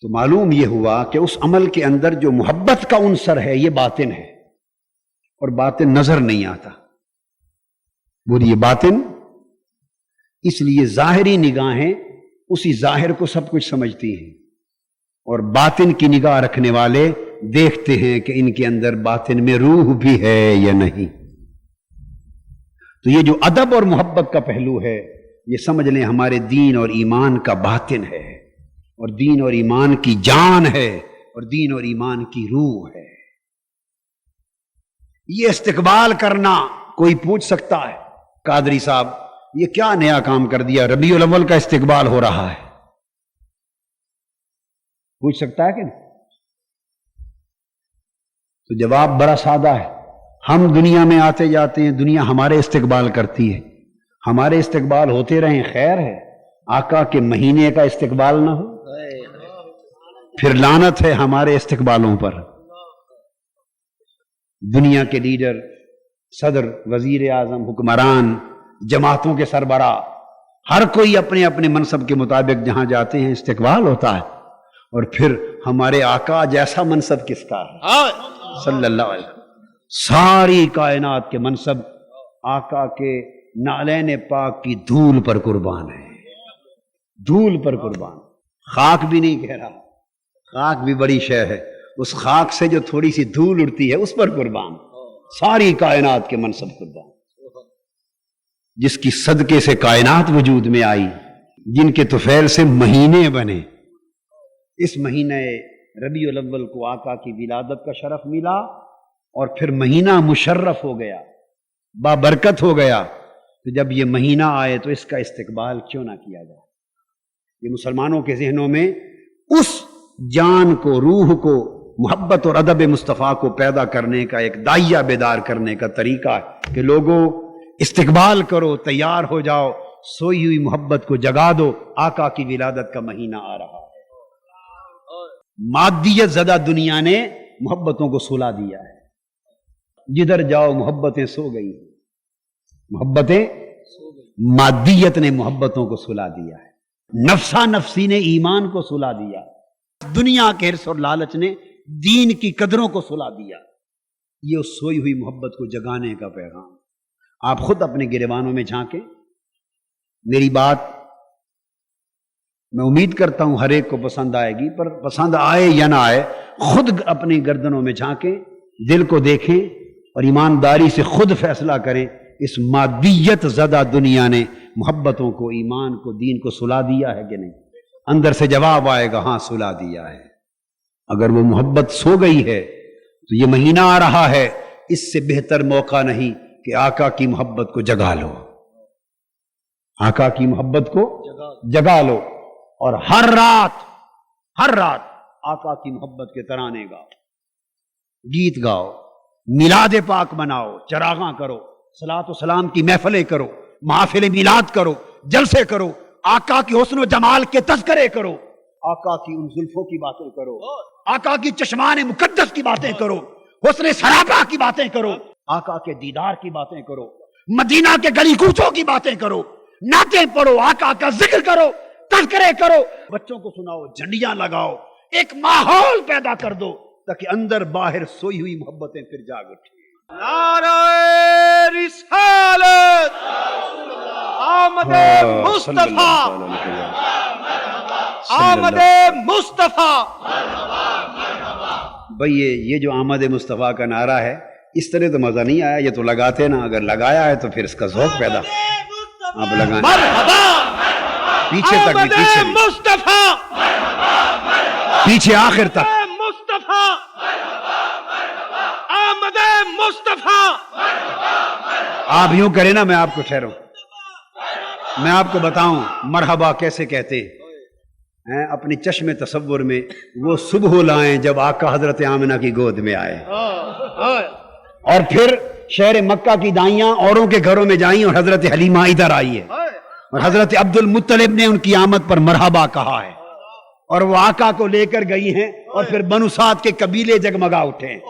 تو معلوم یہ ہوا کہ اس عمل کے اندر جو محبت کا عنصر ہے یہ باطن ہے، اور باطن نظر نہیں آتا۔ بولیے باطن، اس لیے ظاہری نگاہیں اسی ظاہر کو سب کچھ سمجھتی ہیں، اور باطن کی نگاہ رکھنے والے دیکھتے ہیں کہ ان کے اندر باطن میں روح بھی ہے یا نہیں۔ تو یہ جو ادب اور محبت کا پہلو ہے یہ سمجھ لیں ہمارے دین اور ایمان کا باطن ہے، اور دین اور ایمان کی جان ہے، اور دین اور ایمان کی روح ہے۔ یہ استقبال کرنا، کوئی پوچھ سکتا ہے قادری صاحب یہ کیا نیا کام کر دیا، ربیع الاول کا استقبال ہو رہا ہے، پوچھ سکتا ہے کہ نہیں؟ تو جواب بڑا سادہ ہے، ہم دنیا میں آتے جاتے ہیں، دنیا ہمارے استقبال کرتی ہے، ہمارے استقبال ہوتے رہیں، خیر ہے، آقا کے مہینے کا استقبال نہ ہو پھر لعنت ہے ہمارے استقبالوں پر۔ دنیا کے لیڈر، صدر، وزیر اعظم، حکمران، جماعتوں کے سربراہ، ہر کوئی اپنے اپنے منصب کے مطابق جہاں جاتے ہیں استقبال ہوتا ہے، اور پھر ہمارے آقا جیسا منصب کس کا ہے صلی اللہ علیہ وسلم؟ ساری کائنات کے منصب آقا کے نعلین پاک کی دھول پر قربان ہے، دھول پر قربان، خاک بھی نہیں کہہ رہا، خاک بھی بڑی شے ہے، اس خاک سے جو تھوڑی سی دھول اڑتی ہے اس پر قربان، ساری کائنات کے منصب قربان، جس کی صدقے سے کائنات وجود میں آئی، جن کے طفیل سے مہینے بنے۔ اس مہینے ربیع الاول کو آقا کی ولادت کا شرف ملا، اور پھر مہینہ مشرف ہو گیا، بابرکت ہو گیا۔ تو جب یہ مہینہ آئے تو اس کا استقبال کیوں نہ کیا جائے؟ یہ مسلمانوں کے ذہنوں میں اس جان کو، روح کو، محبت اور ادب مصطفیٰ کو پیدا کرنے کا ایک داعیہ بیدار کرنے کا طریقہ ہے کہ لوگوں استقبال کرو، تیار ہو جاؤ، سوئی ہوئی محبت کو جگا دو، آقا کی ولادت کا مہینہ آ رہا ہے۔ مادیت زدہ دنیا نے محبتوں کو سلا دیا ہے، جدھر جاؤ محبتیں سو گئی، محبتیں، مادیت نے محبتوں کو سلا دیا ہے، نفسا نفسی نے ایمان کو سلا دیا، دنیا کے حرص اور لالچ نے دین کی قدروں کو سلا دیا۔ یہ اس سوئی ہوئی محبت کو جگانے کا پیغام۔ آپ خود اپنے گریبانوں میں جھانکیں، میری بات میں امید کرتا ہوں ہر ایک کو پسند آئے گی، پر پسند آئے یا نہ آئے خود اپنی گردنوں میں جھانکیں، دل کو دیکھیں اور ایمانداری سے خود فیصلہ کریں، اس مادیت زدہ دنیا نے محبتوں کو، ایمان کو، دین کو سلا دیا ہے کہ نہیں؟ اندر سے جواب آئے گا ہاں سلا دیا ہے۔ اگر وہ محبت سو گئی ہے تو یہ مہینہ آ رہا ہے، اس سے بہتر موقع نہیں کہ آقا کی محبت کو جگا لو، آقا کی محبت کو جگا لو، اور ہر رات آقا کی محبت کے ترانے گاؤ، گیت گاؤ، میلاد پاک مناؤ، چراغاں کرو، صلاۃ و سلام کی محفلیں کرو، محافل میلاد کرو، جلسے کرو، آقا کی حسن و جمال کے تذکرے کرو، آقا کی ان زلفوں کی باتیں کرو، آقا کی چشمان مقدس کی باتیں کرو، حسن سراپا کی باتیں کرو، آقا کے دیدار کی باتیں کرو، مدینہ کے گلی کوچوں کی باتیں کرو، نعتیں پڑھو، آقا کا ذکر کرو، تذکرے کرو، بچوں کو سناؤ، جھنڈیاں لگاؤ، ایک ماحول پیدا کر دو تاکہ اندر باہر سوئی ہوئی محبتیں پھر جاگ اٹھیں۔ نعرہ رسالت، آمد مصطفیٰ، آمد مصطفیٰ۔ بھئی یہ جو آمد مصطفیٰ کا نعرہ ہے، اس طرح تو مزہ نہیں آیا، یہ تو لگاتے نا، اگر لگایا ہے تو پھر اس کا ذوق پیدا، آپ لگائیں مرحبا، پیچھے تک بھی، پیچھے بھی، مصطفیٰ، پیچھے آخر تک۔ مصطفیٰ، آمد مصطفیٰ۔ آپ یوں کریں نا، میں آپ کو ٹھہروں، میں آپ کو بتاؤں مرحبا کیسے کہتے ہیں۔ اپنی چشم تصور میں وہ صبح لائیں جب آقا حضرت آمنہ کی گود میں آئے، اور پھر شہر مکہ کی دائیاں اوروں کے گھروں میں جائیں اور حضرت حلیمہ ادھر آئی ہے، اور حضرت عبد المطلب نے ان کی آمد پر مرحبا کہا ہے، اور وہ آقا کو لے کر گئی ہیں، اور پھر بنو سعد کے قبیلے جگمگا اٹھے ہیں۔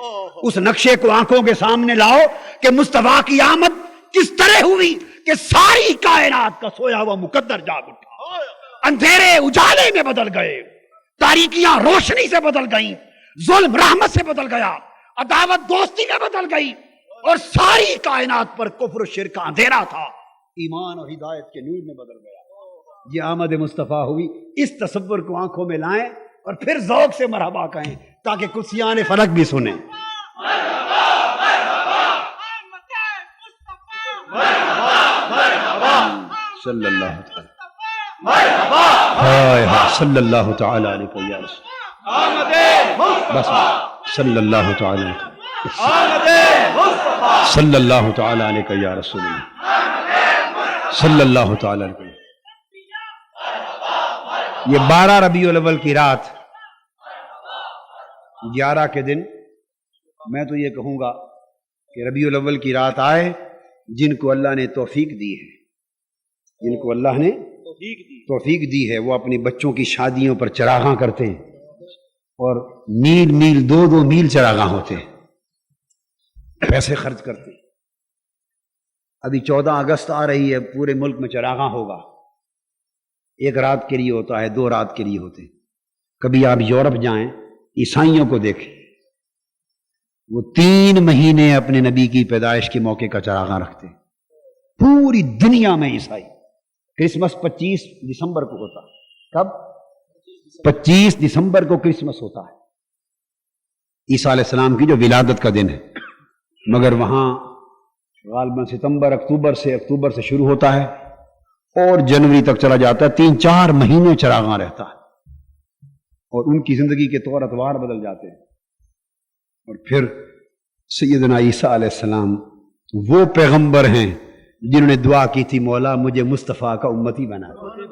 اس نقشے کو آنکھوں کے سامنے لاؤ کہ مصطفیٰ کی آمد کس طرح ہوئی کہ ساری کائنات کا سویا ہوا مقدر جاگ اٹھا، اندھیرے اجالے میں بدل گئے، تاریکیاں روشنی سے بدل گئیں، ظلم رحمت سے بدل گیا، عداوت دوستی میں بدل گئی، اور ساری کائنات پر کفر و شرک کا اندھیرا تھا، ایمان اور ہدایت کے نور میں بدل گیا۔ یہ آمد مصطفیٰ ہوئی، اس تصور کو آنکھوں میں لائیں اور پھر ذوق سے مرحبا کہیں تاکہ قدسیان فلک بھی سنیں۔ صلی اللہ تعالی، صلی اللہ تعالی علیہ یا رسول، بس صلی اللہ تعالی علیہ، صلی اللہ تعالی علیہ یا رسول اللہ، صلی اللہ تعالی علیہ۔ یہ 12 ربیع الاول کی رات، 11 کے دن، میں تو یہ کہوں گا کہ ربیع الاول کی رات آئے جن کو اللہ نے توفیق دی ہے، جن کو اللہ نے توفیق دی ہے، وہ اپنی بچوں کی شادیوں پر چراغاں کرتے ہیں، اور میل میل 2-2 میل چراغاں ہوتے ہیں، پیسے خرچ کرتے ہیں۔ ابھی 14 اگست آ رہی ہے، پورے ملک میں چراغاں ہوگا، 1 رات کے لیے ہوتا ہے، 2 رات کے لیے ہوتے ہیں۔ کبھی آپ یورپ جائیں، عیسائیوں کو دیکھیں، وہ 3 مہینے اپنے نبی کی پیدائش کے موقع کا چراغاں رکھتے ہیں، پوری دنیا میں عیسائی۔ کرسمس 25 دسمبر کو ہوتا ہے، کب؟ 25 دسمبر کو کرسمس ہوتا ہے، عیسیٰ علیہ السلام کی جو ولادت کا دن ہے، مگر وہاں غالباً اکتوبر سے شروع ہوتا ہے اور جنوری تک چلا جاتا ہے، 3-4 مہینے چراغاں رہتا ہے، اور ان کی زندگی کے طور اتوار بدل جاتے ہیں۔ اور پھر سیدنا عیسیٰ علیہ السلام وہ پیغمبر ہیں جنہوں نے دعا کی تھی، مولا مجھے مصطفیٰ کا امتی بنا دے،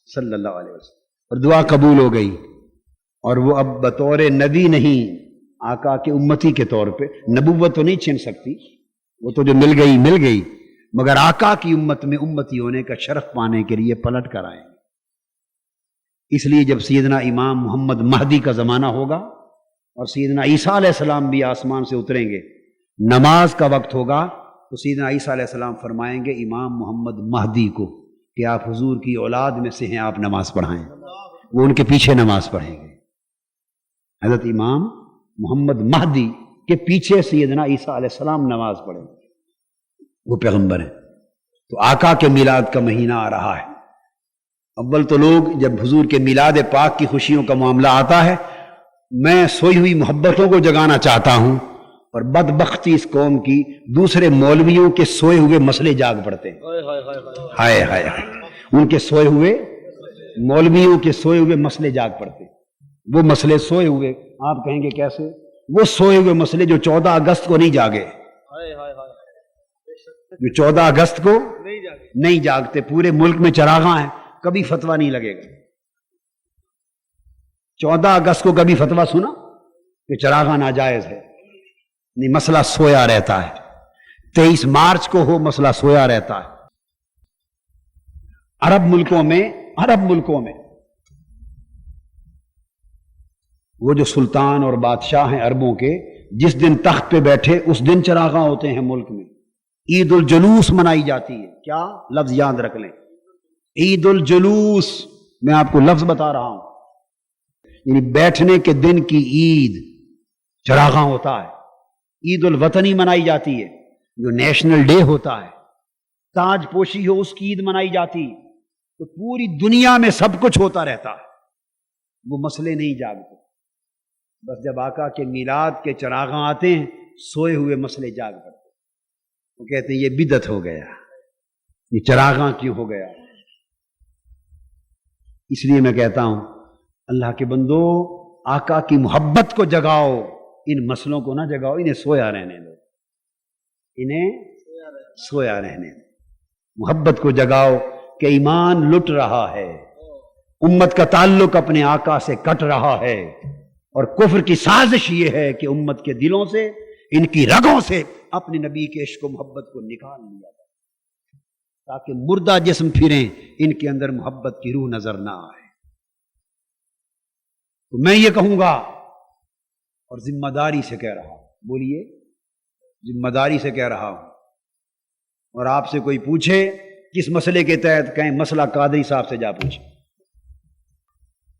صلی اللہ علیہ وسلم، اور دعا قبول ہو گئی، اور وہ اب بطور نبی نہیں، آقا کے امتی کے طور پہ، نبوت تو نہیں چھن سکتی، وہ تو جو مل گئی، مگر آقا کی امت میں امتی ہونے کا شرف پانے کے لیے پلٹ کر آئیں گے۔ اس لیے جب سیدنا امام محمد مہدی کا زمانہ ہوگا اور سیدنا عیسیٰ علیہ السلام بھی آسمان سے اتریں گے، نماز کا وقت ہوگا تو سیدنا عیسیٰ علیہ السلام فرمائیں گے امام محمد مہدی کو کہ آپ حضور کی اولاد میں سے ہیں، آپ نماز پڑھائیں، وہ ان کے پیچھے نماز پڑھیں گے۔ حضرت امام محمد مہدی کے پیچھے سیدنا عیسیٰ علیہ السلام نماز پڑھیں گے، وہ پیغمبر ہیں۔ تو آقا کے میلاد کا مہینہ آ رہا ہے۔ اول تو لوگ جب حضور کے میلاد پاک کی خوشیوں کا معاملہ آتا ہے، میں سوئی ہوئی محبتوں کو جگانا چاہتا ہوں، اور بدبختی اس قوم کی دوسرے مولویوں کے سوئے ہوئے مسئلے جاگ پڑتے ہیں۔ ہائے ہائے ہائے، ان کے سوئے ہوئے مولویوں کے سوئے ہوئے مسئلے جاگ پڑتے ہیں۔ وہ مسئلے سوئے ہوئے، آپ کہیں گے کیسے؟ وہ سوئے ہوئے مسئلے جو 14 اگست کو نہیں جاگے، جو 14 اگست کو نہیں جاگتے، پورے ملک میں چراغاں ہیں، کبھی فتویٰ نہیں لگے گا۔ 14 اگست کو کبھی فتویٰ سنا کہ چراغاں ناجائز ہے؟ نہیں، مسئلہ سویا رہتا ہے۔ 23 مارچ کو ہو، مسئلہ سویا رہتا ہے۔ عرب ملکوں میں وہ جو سلطان اور بادشاہ ہیں عربوں کے، جس دن تخت پہ بیٹھے اس دن چراغاں ہوتے ہیں ملک میں۔ عید الجلوس منائی جاتی ہے۔ کیا لفظ یاد رکھ لیں، عید الجلوس، میں آپ کو لفظ بتا رہا ہوں، یعنی بیٹھنے کے دن کی عید چراغاں ہوتا ہے۔ عید الوطنی منائی جاتی ہے، جو نیشنل ڈے ہوتا ہے، تاج پوشی ہو اس کی عید منائی جاتی، تو پوری دنیا میں سب کچھ ہوتا رہتا ہے، وہ مسئلے نہیں جاگتے۔ بس جب آقا کے میلاد کے چراغاں آتے ہیں، سوئے ہوئے مسئلے جاگ پڑتے، وہ کہتے ہیں یہ بدعت ہو گیا، یہ چراغاں کیوں ہو گیا؟ اس لیے میں کہتا ہوں اللہ کے بندو، آقا کی محبت کو جگاؤ، ان مسئلوں کو نہ جگاؤ، انہیں سویا رہنے دو، انہیں سویا رہنے دو۔ محبت کو جگاؤ کہ ایمان لٹ رہا ہے، امت کا تعلق اپنے آقا سے کٹ رہا ہے، اور کفر کی سازش یہ ہے کہ امت کے دلوں سے، ان کی رگوں سے اپنے نبی کے عشق و محبت کو نکال لیا جائے، تاکہ مردہ جسم پھریں، ان کے اندر محبت کی روح نظر نہ آئے۔ تو میں یہ کہوں گا، اور ذمہ داری سے کہہ رہا ہوں، بولیے، ذمہ داری سے کہہ رہا ہوں، اور آپ سے کوئی پوچھے کس مسئلے کے تحت، کہیں مسئلہ قادری صاحب سے جا پوچھیں،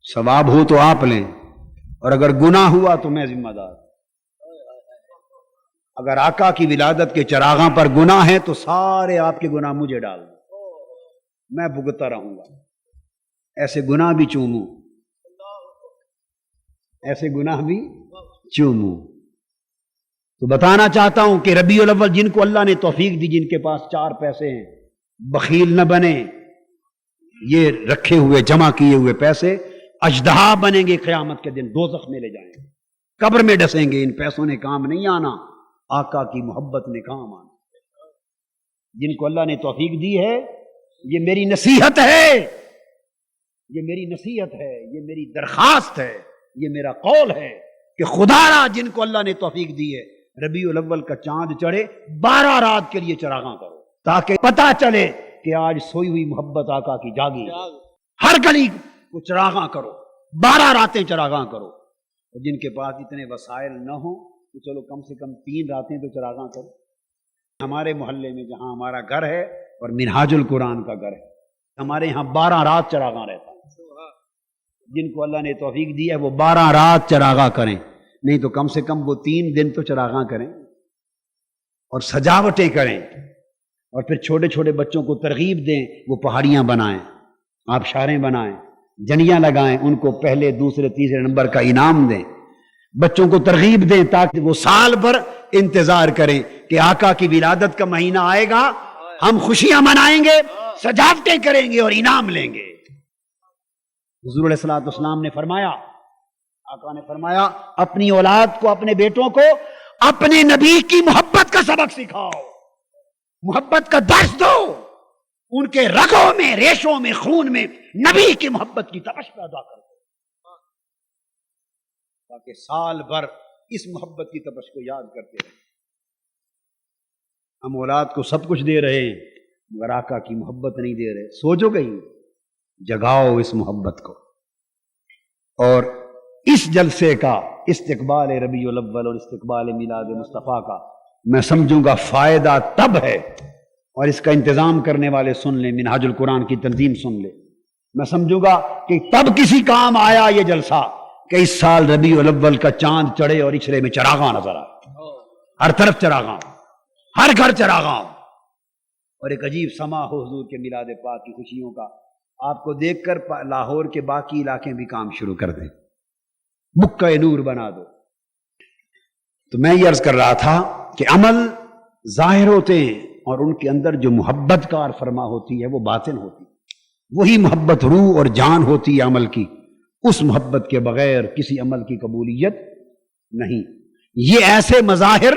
ثواب ہو تو آپ لیں، اور اگر گناہ ہوا تو میں ذمہ دار۔ اگر آقا کی ولادت کے چراغاں پر گناہ ہے تو سارے آپ کے گناہ مجھے ڈال دیں، میں بھگتتا رہوں گا، ایسے گناہ بھی چوموں، ایسے گناہ بھی چوموں۔ تو بتانا چاہتا ہوں کہ ربیع الاول جن کو اللہ نے توفیق دی، جن کے پاس 4 پیسے ہیں، بخیل نہ بنے، یہ رکھے ہوئے جمع کیے ہوئے پیسے اژدہا بنیں گے، قیامت کے دن دوزخ میں لے جائیں گے، قبر میں ڈسیں گے۔ ان پیسوں نے کام نہیں آنا، آقا کی محبت نے کام آنا۔ جن کو اللہ نے توفیق دی ہے، یہ میری نصیحت ہے، یہ میری نصیحت ہے، یہ میری درخواست ہے، یہ میرا قول ہے کہ خدا را جن کو اللہ نے توفیق دی ہے، ربیع الاول کا چاند چڑھے 12 رات کے لیے چراغاں کرو، تاکہ پتہ چلے کہ آج سوئی ہوئی محبت آقا کی جاگی ہے۔ ہر گلی کو چراغاں کرو، 12 راتیں چراغاں کرو، اور جن کے پاس اتنے وسائل نہ ہوں تو چلو کم سے کم 3 راتیں تو چراغاں کرو۔ ہمارے محلے میں جہاں ہمارا گھر ہے اور منہاج القرآن کا گھر ہے، ہمارے یہاں 12 رات چراغاں رہتا ہے۔ جن کو اللہ نے توفیق دی ہے وہ 12 رات چراغاں کریں، نہیں تو کم سے کم وہ 3 دن تو چراغاں کریں، اور سجاوٹیں کریں، اور پھر چھوٹے چھوٹے بچوں کو ترغیب دیں، وہ پہاڑیاں بنائیں، آبشاریں بنائیں، جنیاں لگائیں، ان کو پہلے دوسرے تیسرے نمبر کا انعام دیں، بچوں کو ترغیب دیں، تاکہ وہ سال بھر انتظار کریں کہ آقا کی ولادت کا مہینہ آئے گا، ہم خوشیاں منائیں گے، سجاوٹیں کریں گے اور انعام لیں گے۔ حضور علیہ الصلوۃ والسلام نے فرمایا، آقا نے فرمایا، اپنی اولاد کو، اپنے بیٹوں کو اپنے نبی کی محبت کا سبق سکھاؤ، محبت کا درس دو، ان کے رگوں میں، ریشوں میں، خون میں نبی کی محبت کی تپش پیدا کر دو، تاکہ سال بھر اس محبت کی تپش کو یاد کرتے رہیں۔ ہم اولاد کو سب کچھ دے رہے ہیں مگر آقا کی محبت نہیں دے رہے۔ سوچو کہیں، جگاؤ اس محبت کو۔ اور اس جلسے کا، استقبال ربیع الاول اور استقبال میلاد مصطفیٰ کا، میں سمجھوں گا فائدہ تب ہے، اور اس کا انتظام کرنے والے سن لیں، منہاج القرآن کی تنظیم سن لیں، میں سمجھوں گا کہ تب کسی کام آیا یہ جلسہ کہ اس سال ربیع الاول کا چاند چڑھے اور اچھرے میں چراغاں نظر آئے، ہر طرف چراغاں، ہر گھر چراغاں، اور ایک عجیب سما ہو حضور کے میلاد پاک کی خوشیوں کا۔ آپ کو دیکھ کر لاہور کے باقی علاقے بھی کام شروع کر دیں، مکہ نور بنا دو۔ تو میں یہ عرض کر رہا تھا کہ عمل ظاہر ہوتے ہیں اور ان کے اندر جو محبت کار فرما ہوتی ہے وہ باطن ہوتی ہے، وہی محبت روح اور جان ہوتی ہے عمل کی۔ اس محبت کے بغیر کسی عمل کی قبولیت نہیں۔ یہ ایسے مظاہر،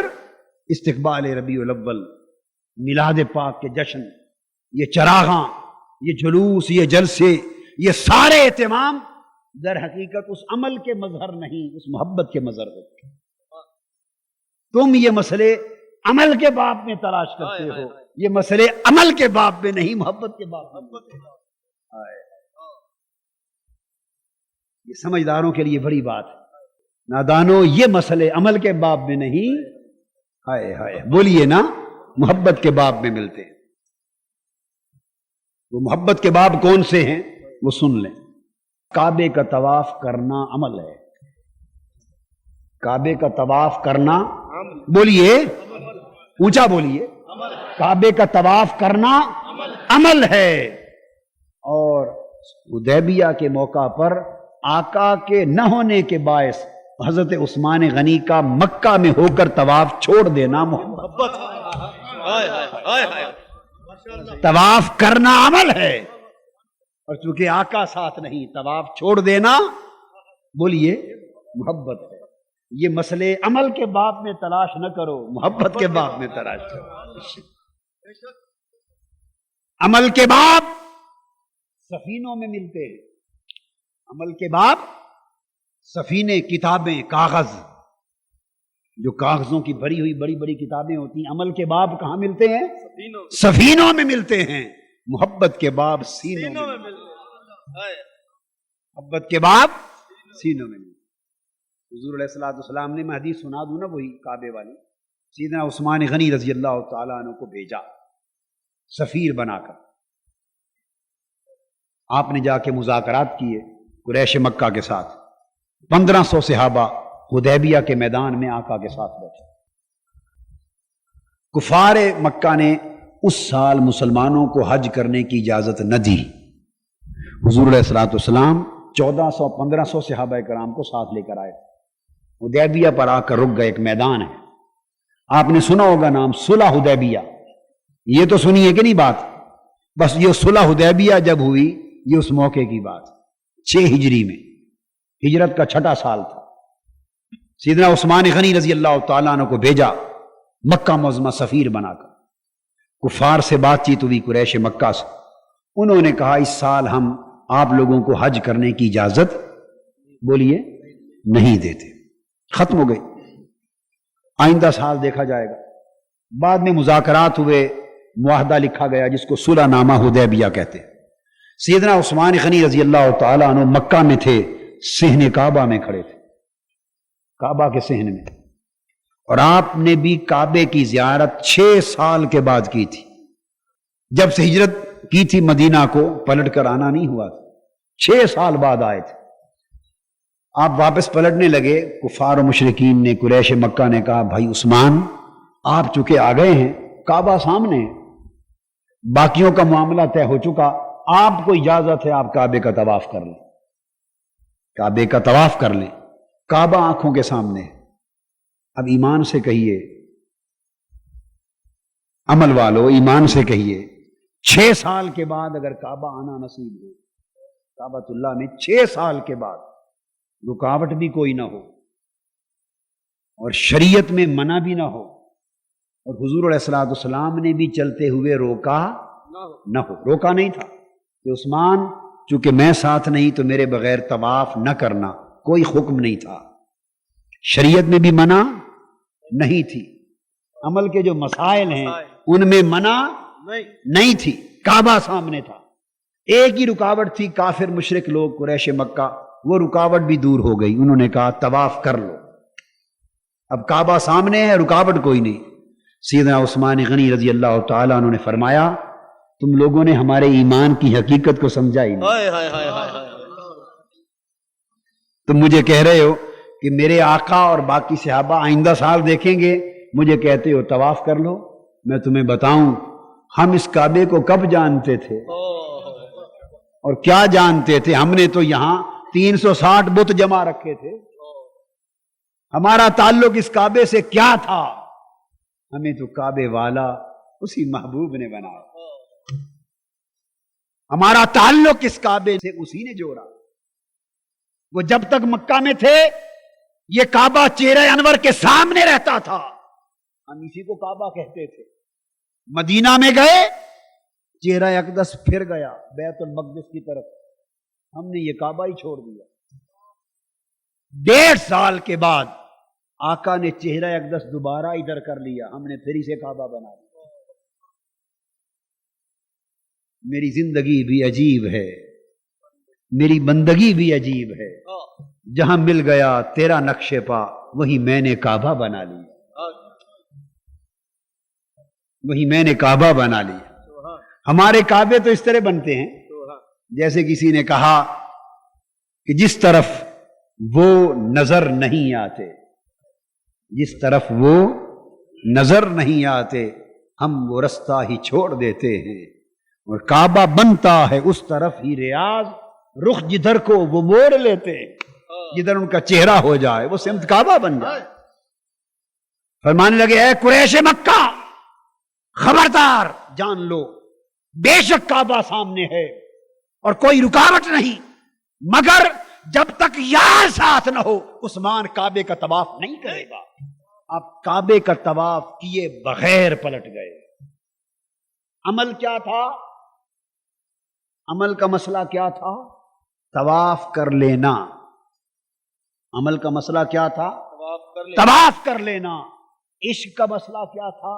استقبال ربیع الاول، میلاد پاک کے جشن، یہ چراغاں، یہ جلوس، یہ جلسے، یہ سارے اہتمام در حقیقت اس عمل کے مظہر نہیں، اس محبت کے مظہر ہوتے ہیں۔ تم یہ مسئلے عمل کے باب میں تلاش کرتے ہو، یہ مسئلے عمل کے باب میں نہیں، محبت کے باب میں۔ یہ سمجھداروں کے لیے بڑی بات ہے، نادانوں یہ مسئلے عمل کے باب میں نہیں، ہائے ہائے بولیے نا، محبت کے باب میں ملتے ہیں۔ وہ محبت کے باب کون سے ہیں وہ سن لیں۔ کعبے کا طواف کرنا عمل ہے، کعبے کا طواف کرنا، بولیے اونچا بولیے، کعبے کا طواف کرنا عمل ہے۔ اور حدیبیہ کے موقع پر آقا کے نہ ہونے کے باعث حضرت عثمان غنی کا مکہ میں ہو کر طواف چھوڑ دینا محبت، طواف کرنا عمل ہے، اور چونکہ آقا ساتھ نہیں، طواف چھوڑ دینا بولیے محبت ہے۔ یہ مسئلے عمل کے باب میں تلاش نہ کرو، محبت کے باب میں تلاش کرو۔ عمل کے باب سفینوں میں ملتے ہیں، عمل کے باب سفینے، کتابیں، کاغذ، جو کاغذوں کی بھری ہوئی بڑی بڑی کتابیں ہوتی ہیں، عمل کے باب کہاں ملتے ہیں؟ سفینوں میں ملتے ہیں۔ محبت کے باب سینوں میں ملتے ہیں، محبت کے باب سینوں میں ملتے ہیں۔ حضور علیہ الصلوۃ والسلام نے، میں حدیث سنا دوں نا وہی کعبے والی، سیدنا عثمان غنی رضی اللہ تعالیٰ عنہ کو بھیجا سفیر بنا کر۔ آپ نے جا کے مذاکرات کیے قریش مکہ کے ساتھ، 1500 صحابہ حدیبیہ کے میدان میں آقا کے ساتھ بیٹھے۔ کفار مکہ نے اس سال مسلمانوں کو حج کرنے کی اجازت نہ دی۔ حضور علیہ الصلوۃ والسلام 1500 صحابہ کرام کو ساتھ لے کر آئے، حدیبیہ پر آ کر رک گئے۔ ایک میدان ہے، آپ نے سنا ہوگا نام، صلح حدیبیہ، یہ تو سنیے کہ نہیں بات؟ بس یہ صلح حدیبیہ جب ہوئی، یہ اس موقع کی بات، 6 ہجری میں، ہجرت کا 6واں سال تھا۔ سیدنا عثمان غنی رضی اللہ تعالیٰ عنہ کو بھیجا مکہ معظمہ سفیر بنا کر۔ کفار سے بات چیت ہوئی، قریش مکہ سے، انہوں نے کہا اس سال ہم آپ لوگوں کو حج کرنے کی اجازت بولیے نہیں دیتے، ختم ہو گئی، آئندہ سال دیکھا جائے گا۔ بعد میں مذاکرات ہوئے، معاہدہ لکھا گیا جس کو صلح نامہ حدیبیہ کہتے ہیں۔ سیدنا عثمان غنی رضی اللہ تعالیٰ عنہ مکہ میں تھے، صحن کعبہ میں کھڑے تھے، کعبہ کے صحن میں، اور آپ نے بھی کعبے کی زیارت 6 سال کے بعد کی تھی۔ جب سے ہجرت کی تھی مدینہ کو، پلٹ کر آنا نہیں ہوا تھا، 6 سال بعد آئے تھے۔ آپ واپس پلٹنے لگے، کفار و مشرکین نے، قریش مکہ نے کہا بھائی عثمان، آپ چونکہ آ گئے ہیں، کعبہ سامنے ہے، باقیوں کا معاملہ طے ہو چکا، آپ کو اجازت ہے آپ کعبے کا طواف کر لیں، کعبے کا طواف کر لیں، کعبہ آنکھوں کے سامنے ہے۔ اب ایمان سے کہیے، عمل والو ایمان سے کہیے، 6 سال کے بعد اگر کعبہ آنا نصیب ہو، کعبۃ اللہ میں 6 سال کے بعد رکاوٹ بھی کوئی نہ ہو اور شریعت میں منع بھی نہ ہو، اور حضور علیہ الصلوۃ والسلام نے بھی چلتے ہوئے روکا نہ ہو، روکا نہیں تھا کہ عثمان چونکہ میں ساتھ نہیں تو میرے بغیر طواف نہ کرنا، کوئی حکم نہیں تھا، شریعت میں بھی منع نہیں تھی، عمل کے جو مسائل ہیں ان میں منع نہیں تھی، کعبہ سامنے تھا، ایک ہی رکاوٹ تھی کافر مشرک لوگ قریش مکہ، وہ رکاوٹ بھی دور ہو گئی، انہوں نے کہا طواف کر لو، اب کعبہ سامنے ہے، رکاوٹ کوئی نہیں۔ سیدنا عثمان غنی رضی اللہ تعالیٰ عنہ نے فرمایا تم لوگوں نے ہمارے ایمان کی حقیقت کو سمجھا ہی نہیں، تم مجھے کہہ رہے ہو کہ میرے آقا اور باقی صحابہ آئندہ سال دیکھیں گے، مجھے کہتے ہو طواف کر لو، میں تمہیں بتاؤں ہم اس کعبے کو کب جانتے تھے اور کیا جانتے تھے، ہم نے تو یہاں 360 بت جمع رکھے تھے، ہمارا تعلق اس کعبے سے کیا تھا، ہمیں تو کعبے والا اسی محبوب نے بنایا، ہمارا تعلق اس کعبے سے اسی نے جوڑا، وہ جب تک مکہ میں تھے یہ کعبہ چہرہ انور کے سامنے رہتا تھا، ہم اسی کو کعبہ کہتے تھے، مدینہ میں گئے چہرہ اقدس پھر گیا بیت المقدس کی طرف، ہم نے یہ کعبہ ہی چھوڑ دیا، 1.5 سال کے بعد آقا نے چہرہ اقدس دوبارہ ادھر کر لیا، ہم نے پھر اسے کعبہ بنا لیا۔ میری زندگی بھی عجیب ہے، میری بندگی بھی عجیب ہے، جہاں مل گیا تیرا نقش پا وہی میں نے کعبہ بنا لیا، وہی میں نے کعبہ بنا لیا۔ ہمارے کعبے تو اس طرح بنتے ہیں جیسے کسی نے کہا کہ جس طرف وہ نظر نہیں آتے، جس طرف وہ نظر نہیں آتے ہم وہ رستہ ہی چھوڑ دیتے ہیں، اور کعبہ بنتا ہے اس طرف ہی ریاض، رخ جدھر کو وہ موڑ لیتے ہیں، جدھر ان کا چہرہ ہو جائے وہ سمت کعبہ بن جائے۔ فرمانے لگے اے قریش مکہ خبردار جان لو بے شک کعبہ سامنے ہے اور کوئی رکاوٹ نہیں، مگر جب تک یار ساتھ نہ ہو عثمان کعبے کا طواف نہیں کرے گا۔ اب کعبے کا طواف کیے بغیر پلٹ گئے۔ عمل کیا تھا؟ عمل کا مسئلہ کیا تھا؟ طواف کر لینا۔ عمل کا مسئلہ کیا تھا؟ طواف کر لینا۔ عشق کا مسئلہ کیا تھا؟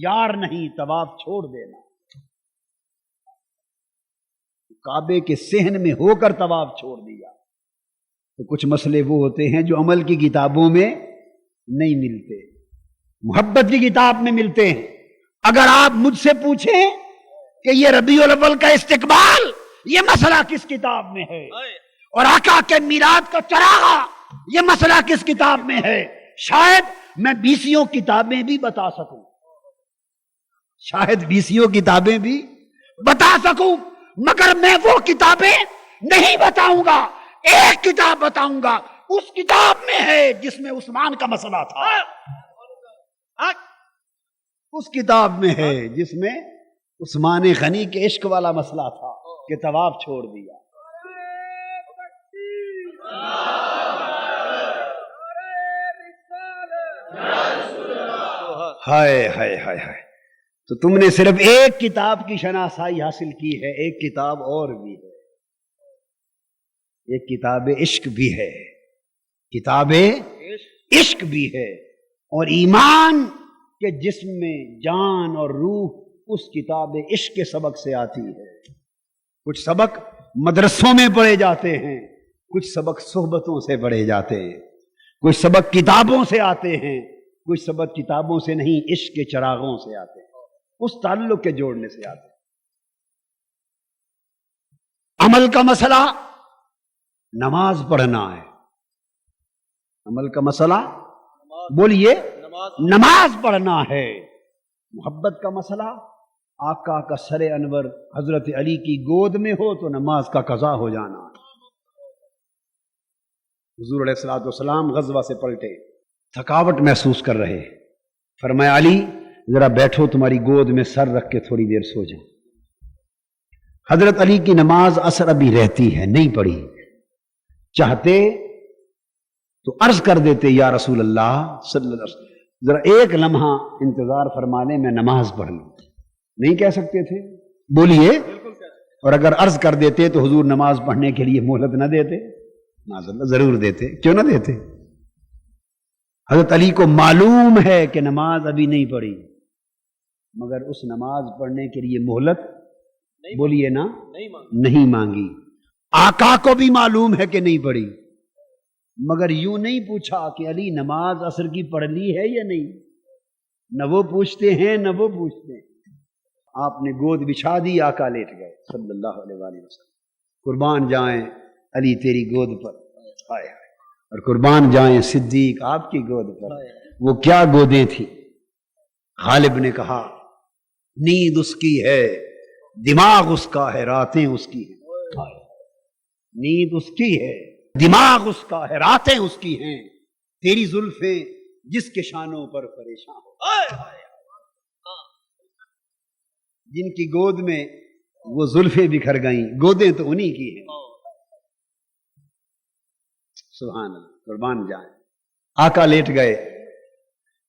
یار نہیں، طواف چھوڑ دینا۔ کعبے کے صحن میں ہو کر طواف چھوڑ دیا۔ تو کچھ مسئلے وہ ہوتے ہیں جو عمل کی کتابوں میں نہیں ملتے، محبت کی کتاب میں ملتے ہیں۔ اگر آپ مجھ سے پوچھیں کہ یہ ربیع الاول کا استقبال یہ مسئلہ کس کتاب میں ہے، اور آقا کے میلاد کا چراغا یہ مسئلہ کس کتاب میں ہے، شاید میں 20 کتابیں بھی بتا سکوں، شاید 20 کتابیں بھی بتا سکوں، مگر میں وہ کتابیں نہیں بتاؤں گا۔ ایک کتاب بتاؤں گا، اس کتاب میں ہے جس میں عثمان کا مسئلہ تھا، اس کتاب میں ہے جس میں عثمان غنی کے عشق والا مسئلہ تھا کہ طواف چھوڑ دیا۔ ہائے ہائے ہائے ہائے، تو تم نے صرف ایک کتاب کی شناسائی حاصل کی ہے، ایک کتاب اور بھی ہے، ایک کتاب عشق بھی ہے، کتاب عشق بھی ہے، اور ایمان کے جسم میں جان اور روح اس کتاب عشق کے سبق سے آتی ہے۔ کچھ سبق مدرسوں میں پڑھے جاتے ہیں، کچھ سبق صحبتوں سے پڑھے جاتے ہیں، کچھ سبق کتابوں سے آتے ہیں، کچھ سبق کتابوں سے نہیں عشق کے چراغوں سے آتے ہیں، اس تعلق کے جوڑنے سے آتے ہیں۔ عمل کا مسئلہ نماز پڑھنا ہے، عمل کا مسئلہ بولیے نماز پڑھنا ہے۔ محبت کا مسئلہ آقا کا سر انور حضرت علی کی گود میں ہو تو نماز کا قضا ہو جانا۔ حضور علیہ الصلوۃ والسلام غزوہ سے پلٹے، تھکاوٹ محسوس کر رہے، فرمایا علی ذرا بیٹھو، تمہاری گود میں سر رکھ کے تھوڑی دیر سو جاؤ۔ حضرت علی کی نماز عصر ابھی رہتی ہے، نہیں پڑھی، چاہتے تو عرض کر دیتے یا رسول اللہ صلی اللہ علیہ وسلم ذرا ایک لمحہ انتظار فرما لیں، میں نماز پڑھ لوں، نہیں کہہ سکتے تھے، بولیے. اور اگر عرض کر دیتے تو حضور نماز پڑھنے کے لیے مہلت نہ دیتے؟ معاذاللہ ضرور دیتے. کیوں نہ دیتے؟ حضرت علی کو معلوم ہے کہ نماز ابھی نہیں پڑھی، مگر اس نماز پڑھنے کے لیے مہلت بولیے نا نہیں مانگی. آقا کو بھی معلوم ہے کہ نہیں پڑھی، مگر یوں نہیں پوچھا کہ علی نماز عصر کی پڑھ لی ہے یا نہیں. نہ وہ پوچھتے ہیں نہ وہ پوچھتے ہیں. آپ نے گود بچھا دی، آقا لیٹ گئے صلی اللہ علیہ وآلہ وسلم. قربان جائیں علی تیری گود پر، آئے اور قربان جائیں صدیق آپ کی گود پر. وہ کیا گودیں تھیں. غالب نے کہا نیند اس کی ہے، دماغ اس کا ہے، راتیں اس کی ہیں. نیند اس کی ہے، دماغ اس کا ہے، راتیں اس کی ہیں. تیری زلفیں جس کے شانوں پر پریشان ہو، جن کی گود میں وہ زلفیں بکھر گئیں، گودیں تو انہی کی ہیں. سبحان اللہ. قربان جائیں. آقا لیٹ گئے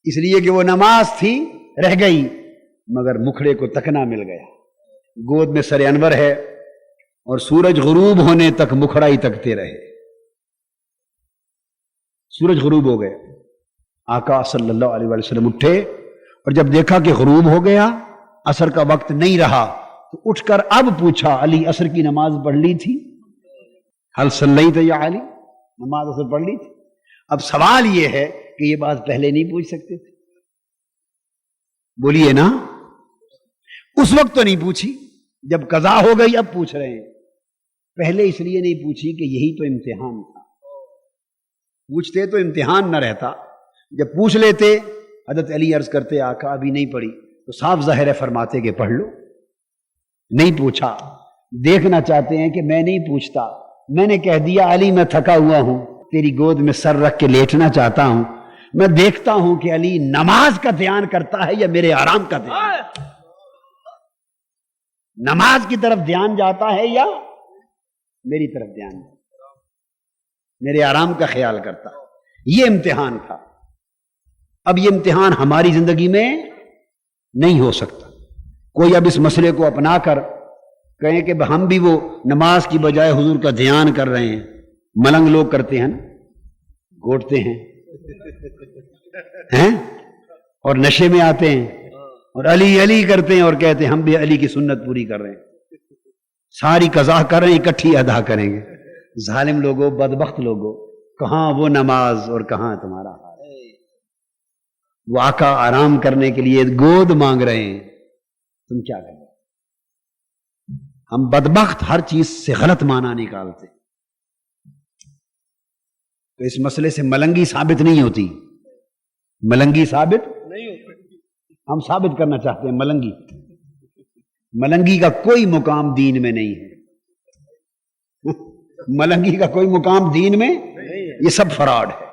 اس لیے کہ وہ نماز تھی رہ گئی، مگر مکھڑے کو تکنا مل گیا. گود میں سر انور ہے اور سورج غروب ہونے تک مکھڑا ہی تکتے رہے. سورج غروب ہو گیا. آقا صلی اللہ علیہ وآلہ وسلم اٹھے اور جب دیکھا کہ غروب ہو گیا، عصر کا وقت نہیں رہا، تو اٹھ کر اب پوچھا علی عصر کی نماز پڑھ لی تھی؟ حل صلیت یا علی، نماز عصر پڑھ لی تھی؟ اب سوال یہ ہے کہ یہ بات پہلے نہیں پوچھ سکتے تھے؟ بولیے نا. اس وقت تو نہیں پوچھی، جب قضا ہو گئی اب پوچھ رہے ہیں. پہلے اس لیے نہیں پوچھی کہ یہی تو امتحان تھا. پوچھتے تو امتحان نہ رہتا. جب پوچھ لیتے حضرت علی عرض کرتے آقا ابھی نہیں پڑھی، تو صاف ظاہر ہے فرماتے کہ پڑھ لو. نہیں پوچھا. دیکھنا چاہتے ہیں کہ میں نہیں پوچھتا، میں نے کہہ دیا علی میں تھکا ہوا ہوں، تیری گود میں سر رکھ کے لیٹنا چاہتا ہوں. میں دیکھتا ہوں کہ علی نماز کا دھیان کرتا ہے یا میرے آرام کا دھیان. نماز کی طرف دھیان جاتا ہے یا میری طرف دھیان، میرے آرام کا خیال کرتا ہے. یہ امتحان تھا. اب یہ امتحان ہماری زندگی میں نہیں ہو سکتا. کوئی اب اس مسئلے کو اپنا کر کہیں کہ ہم بھی وہ نماز کی بجائے حضور کا دھیان کر رہے ہیں. ملنگ لوگ کرتے ہیں نا، گھوٹتے ہیں اور نشے میں آتے ہیں اور علی علی کرتے ہیں اور کہتے ہیں ہم بھی علی کی سنت پوری کر رہے ہیں. ساری قضا کر رہے ہیں، اکٹھی ادا کریں گے. ظالم لوگوں، بدبخت لوگوں، کہاں وہ نماز اور کہاں تمہارا حال. وہ آقا آرام کرنے کے لیے گود مانگ رہے ہیں، تم کیا کریں؟ ہم بدبخت ہر چیز سے غلط معنی نکالتے. تو اس مسئلے سے ملنگی ثابت نہیں ہوتی. ملنگی ثابت نہیں ہوتی. ہم ثابت کرنا چاہتے ہیں ملنگی. ملنگی کا کوئی مقام دین میں نہیں ہے. ملنگی کا کوئی مقام دین میں، یہ سب فراڈ ہے.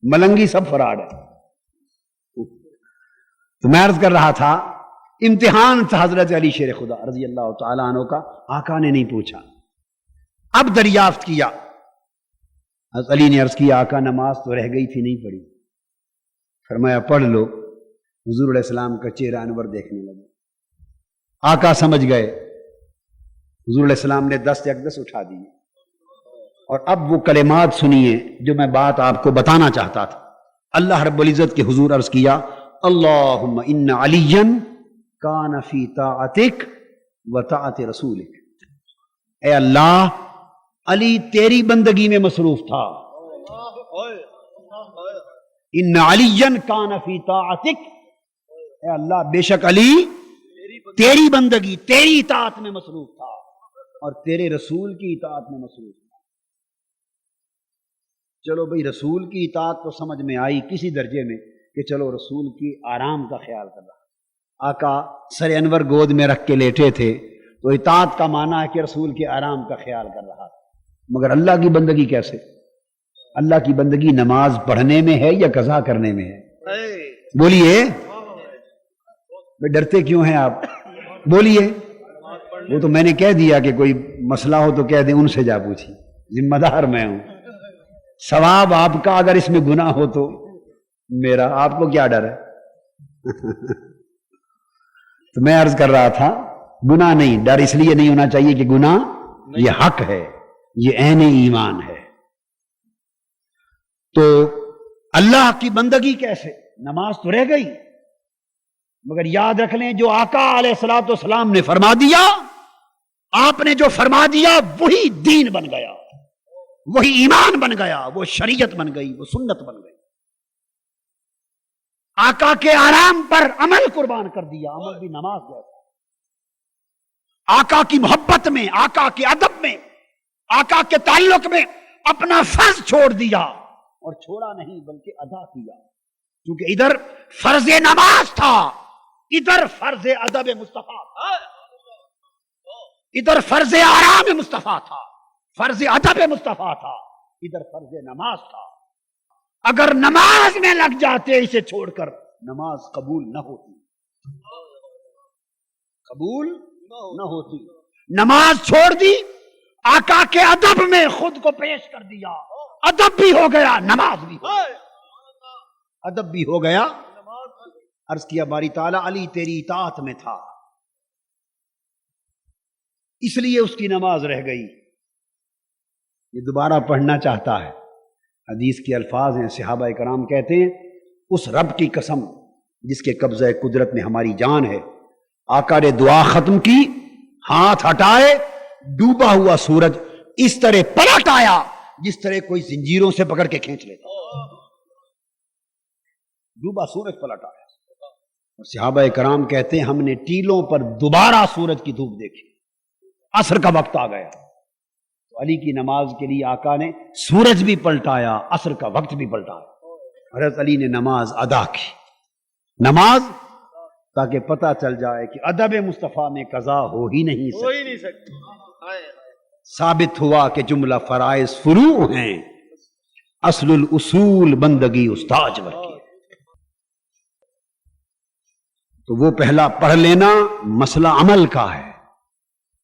ملنگی سب فراڈ ہے. تو میں عرض کر رہا تھا امتحان تھا حضرت علی شیر خدا رضی اللہ تعالیٰ عنہ کا. آقا نے نہیں پوچھا. اب دریافت کیا. حضرت علی نے عرض کیا آقا نماز تو رہ گئی تھی نہیں پڑھی. فرمایا پڑھ لو. حضور علیہ السلام کا چہرہ انور دیکھنے لگے. آقا سمجھ گئے. حضور علیہ السلام نے دست اقدس اٹھا دیے اور اب وہ کلمات سنیے جو میں بات آپ کو بتانا چاہتا تھا. اللہ رب العزت کے حضور عرض کیا اللہم ان علیًا کان فی طاعتک و طاعت رسولک. اے اللہ علی تیری بندگی میں مصروف تھا. ان علیًا کان فی طاعتک، اے اللہ بے شک علی تیری بندگی تیری اطاعت میں مصروف تھا اور تیرے رسول کی اطاعت میں مصروف تھا. چلو بھئی رسول کی اطاعت تو سمجھ میں آئی کسی درجے میں کہ چلو رسول کی آرام کا خیال کر رہا. آقا سر انور گود میں رکھ کے لیٹے تھے تو اطاعت کا معنی ہے کہ رسول کے آرام کا خیال کر رہا تھا. مگر اللہ کی بندگی کیسے؟ اللہ کی بندگی نماز پڑھنے میں ہے یا قضا کرنے میں ہے؟ بولیے. ڈرتے کیوں ہیں آپ؟ بولیے. وہ تو میں نے کہہ دیا کہ کوئی مسئلہ ہو تو کہہ دیں ان سے جا پوچھی، ذمہ دار میں ہوں. ثواب آپ کا، اگر اس میں گناہ ہو تو میرا. آپ کو کیا ڈر ہے؟ تو میں عرض کر رہا تھا گناہ نہیں، ڈر اس لیے نہیں ہونا چاہیے کہ گناہ یہ حق ہے، یہ عین ایمان ہے۔ تو اللہ کی بندگی کیسے؟ نماز تو رہ گئی، مگر یاد رکھ لیں جو آقا علیہ الصلوۃ والسلام نے فرما دیا، آپ نے جو فرما دیا وہی دین بن گیا، وہی ایمان بن گیا، وہ شریعت بن گئی، وہ سنت بن گئی۔ آقا کے آرام پر عمل قربان کر دیا، عمل بھی نماز جیسا۔ آقا کی محبت میں، آقا کے ادب میں، آقا کے تعلق میں اپنا فرض چھوڑ دیا، اور چھوڑا نہیں بلکہ ادا کیا، کیونکہ ادھر فرض نماز تھا، ادھر فرض ادب مصطفیٰ تھا، ادھر فرض آرام مصطفیٰ تھا، فرض ادب مصطفیٰ تھا، ادھر فرض نماز تھا۔ اگر نماز میں لگ جاتے اسے چھوڑ کر، نماز قبول نہ ہوتی، قبول نہ ہوتی۔ نماز چھوڑ دی، آقا کے ادب میں خود کو پیش کر دیا، ادب بھی ہو گیا، نماز بھی ہو گیا، ادب بھی ہو گیا۔ عرض کیا باری تعالیٰ علی تیری اطاعت میں تھا، اس لیے اس کی نماز رہ گئی۔ یہ دوبارہ پڑھنا چاہتا ہے، حدیث کے الفاظ ہیں، صحابہ کرام کہتے ہیں اس رب کی قسم جس کے قبضہ قدرت میں ہماری جان ہے، آقا نے دعا ختم کی، ہاتھ ہٹائے، ڈوبا ہوا سورج اس طرح پلٹ آیا جس طرح کوئی زنجیروں سے پکڑ کے کھینچ لیتا، ڈوبا سورج پلٹ آیا۔ اور صحابہ کرام کہتے ہیں ہم نے ٹیلوں پر دوبارہ سورج کی دھوپ دیکھی، عصر کا وقت آ گیا، تو علی کی نماز کے لیے آقا نے سورج بھی پلٹایا، عصر کا وقت بھی پلٹایا، حضرت علی نے نماز ادا کی، نماز، تاکہ پتہ چل جائے کہ ادب مصطفیٰ میں قضا ہو ہی نہیں سکتی۔ ثابت ہوا کہ جملہ فرائض فروع ہیں، اصل الاصول بندگی استاج ور کی۔ تو وہ پہلا پڑھ لینا مسئلہ عمل کا ہے،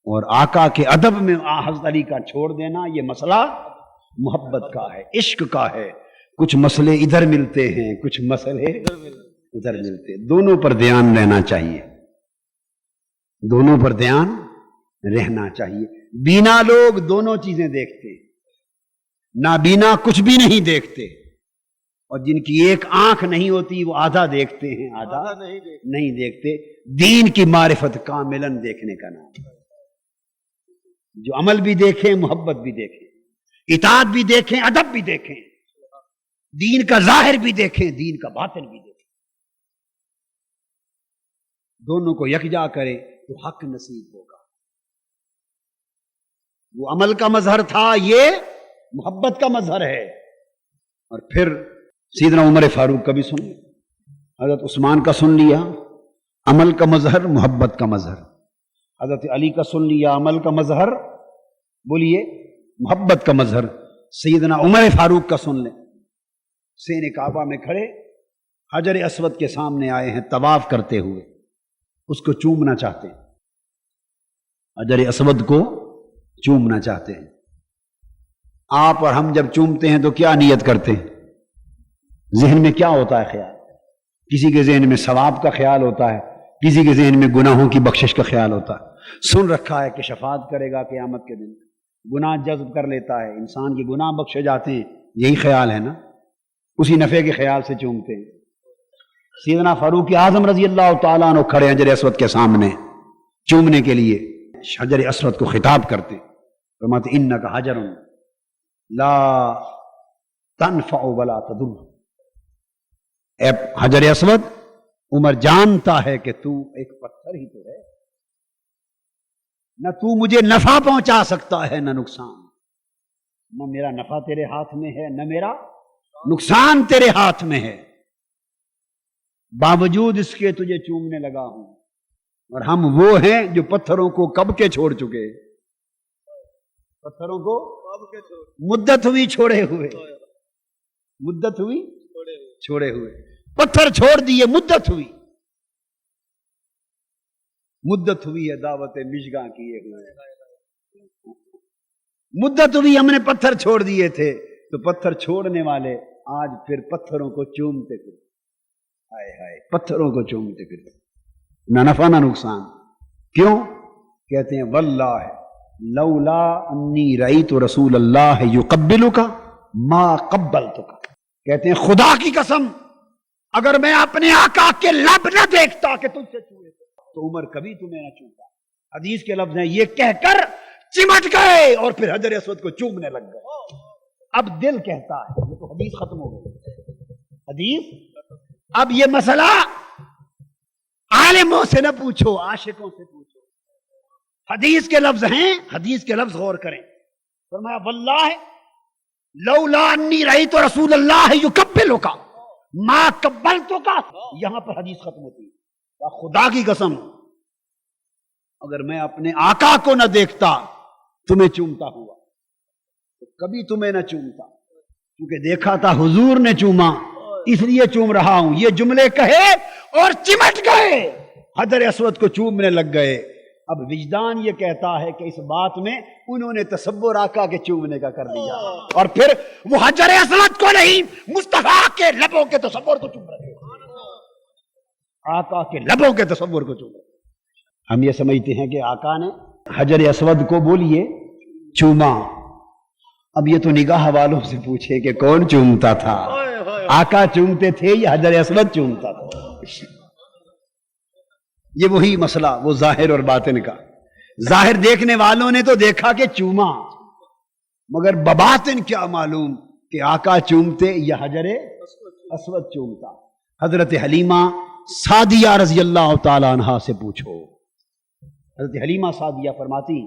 اور آقا کے ادب میں حضرت علی کا چھوڑ دینا یہ مسئلہ محبت کا ہے، عشق کا ہے۔ کچھ مسئلے ادھر ملتے ہیں، کچھ مسئلے ادھر ملتے، دونوں پر دھیان رہنا چاہیے، دونوں پر دھیان رہنا چاہیے۔ بینا لوگ دونوں چیزیں دیکھتے ہیں، نابینا کچھ بھی نہیں دیکھتے، اور جن کی ایک آنکھ نہیں ہوتی وہ آدھا دیکھتے ہیں، آدھا نہیں دیکھتے۔ دین کی معرفت کاملاً دیکھنے کا نام، جو عمل بھی دیکھیں، محبت بھی دیکھیں، اطاعت بھی دیکھیں، ادب بھی دیکھیں، دین کا ظاہر بھی دیکھیں، دین کا باطن بھی دیکھیں، دونوں کو یکجا کرے تو حق نصیب ہوگا۔ وہ عمل کا مظہر تھا، یہ محبت کا مظہر ہے۔ اور پھر سیدنا عمر فاروق کا بھی سن لیا، حضرت عثمان کا سن لیا، عمل کا مظہر، محبت کا مظہر، حضرت علی کا سن لیا، عمل کا مظہر، بولیے محبت کا مظہر، سیدنا عمر فاروق کا سن لیں، سین کعبہ میں کھڑے حجر اسود کے سامنے آئے ہیں طواف کرتے ہوئے، اس کو چومنا چاہتے ہیں، حجر اسود کو چومنا چاہتے ہیں۔ آپ اور ہم جب چومتے ہیں تو کیا نیت کرتے ہیں؟ ذہن میں کیا ہوتا ہے خیال؟ کسی کے ذہن میں ثواب کا خیال ہوتا ہے، کسی کے ذہن میں گناہوں کی بخشش کا خیال ہوتا ہے۔ سن رکھا ہے کہ شفاعت کرے گا قیامت کے دن، گناہ جذب کر لیتا ہے، انسان کے گناہ بخشے جاتے ہیں، یہی خیال ہے نا، اسی نفع کے خیال سے چومتے ہیں۔ سیدنا فاروق اعظم رضی اللہ تعالیٰ عنہ کھڑے حجر اسود کے سامنے چومنے کے لیے، حجر اسود کو خطاب کرتے، فرماتے انک حجر لا تنفع ولا تضر، اے حجر اسود، عمر جانتا ہے کہ تو ایک پتھر ہی تو ہے، نہ تو مجھے نفع پہنچا سکتا ہے نہ نقصان، نہ میرا نفع تیرے ہاتھ میں ہے نہ میرا نقصان تیرے ہاتھ میں ہے، باوجود اس کے تجھے چومنے لگا ہوں۔ اور ہم وہ ہیں جو پتھروں کو کب کے چھوڑ چکے، پتھروں کو مدت ہوئی چھوڑے ہوئے، مدت ہوئی چھوڑے ہوئے، پتھر چھوڑ دیے، مدت ہوئی، مدت ہوئی ہے دعوت مشگاں کیے ہوئے، مدت ہوئی ہم نے پتھر چھوڑ دیے تھے، تو پتھر چھوڑنے والے آج پھر پتھروں کو چومتے پھر، ہائے ہائے، پتھروں کو چومتے پھر، نہ نفع نہ نقصان۔ کیوں؟ کہتے ہیں واللہ لولا انی رأیت رسول اللہ یقبلک ما قبلتک، کہتے ہیں خدا کی قسم اگر میں اپنے آقا کے لب نہ دیکھتا کہ تجھ سے چھوئے تو عمر کبھی تمہیں نہ چھوتا۔ حدیث کے لفظ ہیں یہ کہہ کر چمٹ گئے اور پھر حجر اسود کو چومنے لگ گئے۔ اب دل کہتا ہے، یہ تو حدیث ختم ہو گئی حدیث، اب یہ مسئلہ عالموں سے نہ پوچھو، عاشقوں سے پوچھو۔ حدیث کے لفظ ہیں، حدیث کے لفظ غور کریں، فرمایا واللہ لولا انی رأیت رسول اللہ یقبلک ما قبلتک، یہاں پر حدیث ختم ہوتی ہے۔ خدا کی قسم اگر میں اپنے آقا کو نہ دیکھتا تمہیں چومتا ہوا تو کبھی تمہیں نہ چومتا، کیونکہ دیکھا تھا حضور نے چوما اس لیے چوم رہا ہوں۔ یہ جملے کہے اور چمٹ گئے، حجر اسود کو چومنے لگ گئے۔ اب وجدان یہ کہتا ہے کہ اس بات میں انہوں نے تصور آقا کے چومنے کا کر دیا، اور پھر وہ حجر اسود کو نہیں مصطفیٰ کے لبوں کے تصور کو چوم رہے، آقا کے لبوں کے تصور کو چوم رہے۔ ہم یہ سمجھتے ہیں کہ آقا نے حجر اسود کو بولیے چوما، اب یہ تو نگاہ والوں سے پوچھے کہ کون چومتا تھا، آقا چومتے تھے یا حجر اسود چومتا تھا؟ یہ وہی مسئلہ، وہ ظاہر اور باطن کا۔ ظاہر دیکھنے والوں نے تو دیکھا کہ چوما، مگر بباطن کیا معلوم کہ آقا چومتے یا حجر اسود چومتا۔ حضرت حلیمہ سعدیہ رضی اللہ تعالی عنہا سے پوچھو۔ حضرت حلیمہ سعدیہ فرماتی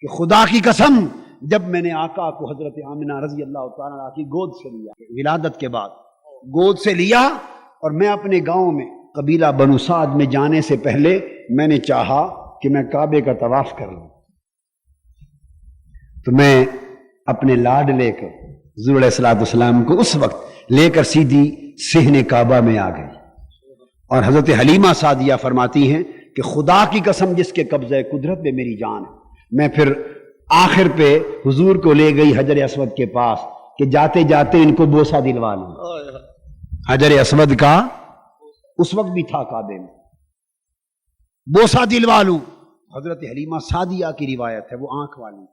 کہ خدا کی قسم جب میں نے آقا کو حضرت آمنہ رضی اللہ تعالیٰ عنہ کی گود سے لیا، ولادت کے بعد گود سے لیا، اور میں اپنے گاؤں میں قبیلہ بنو سعد میں جانے سے پہلے میں نے چاہا کہ میں کعبے کا طواف کر لوں، تو میں اپنے لاڈ لے کر حضور علیہ الصلوۃ والسلام کو اس وقت لے کر سیدھی صحن کعبہ میں آ گئی۔ اور حضرت حلیمہ سعدیہ فرماتی ہیں کہ خدا کی قسم جس کے قبضہ قدرت میں میری جان ہے، میں پھر آخر پہ حضور کو لے گئی حجر اسود کے پاس کہ جاتے جاتے ان کو بوسہ دلوا لوں۔ حجر اسود کا اس وقت بھی تھا کعبے میں، بوسہ دلوا لوں۔ حضرت حلیمہ سعدیہ کی روایت ہے، وہ آنکھ والی،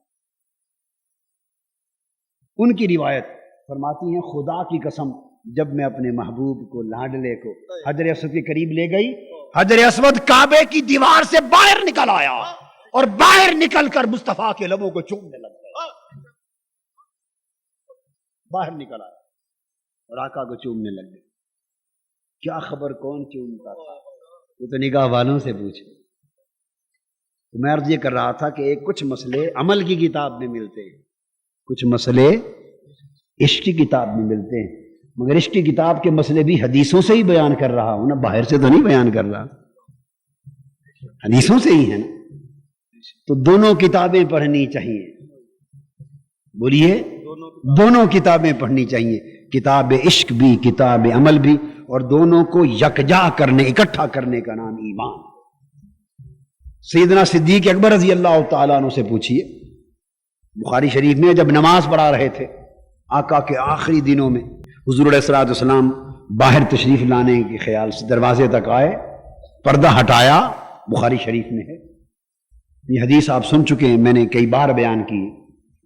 ان کی روایت فرماتی ہیں خدا کی قسم جب میں اپنے محبوب کو لاڈلے کو حجر اسود کے قریب لے گئی، حجر اسود کعبے کی دیوار سے باہر نکل آیا اور باہر نکل کر مصطفیٰ کے لبوں کو چومنے لگ گیا، باہر نکل آیا اور آقا کو چومنے لگ گیا۔ کیا خبر کون چومتا تھا، وہ تو نگاہ والوں سے پوچھے۔ تو میں عرض یہ کر رہا تھا کہ ایک کچھ مسئلے عمل کی کتاب میں ملتے ہیں، کچھ مسئلے عشق کی کتاب میں ملتے ہیں، مگر عشق کی کتاب کے مسئلے بھی حدیثوں سے ہی بیان کر رہا ہوں نا، باہر سے تو نہیں بیان کر رہا، حدیثوں سے ہی ہے نا۔ تو دونوں کتابیں پڑھنی چاہیے، بولیے دونوں کتابیں پڑھنی چاہیے، کتاب عشق بھی کتاب عمل بھی، اور دونوں کو یکجا کرنے اکٹھا کرنے کا نام ایمان۔ سیدنا صدیق اکبر رضی اللہ تعالیٰ عنہ سے پوچھیے، بخاری شریف میں جب نماز پڑھا رہے تھے آقا کے آخری دنوں میں، حضور علیہ الصلوۃ والسلام باہر تشریف لانے کے خیال سے دروازے تک آئے، پردہ ہٹایا، بخاری شریف میں ہے، یہ حدیث آپ سن چکے ہیں، میں نے کئی بار بیان کی،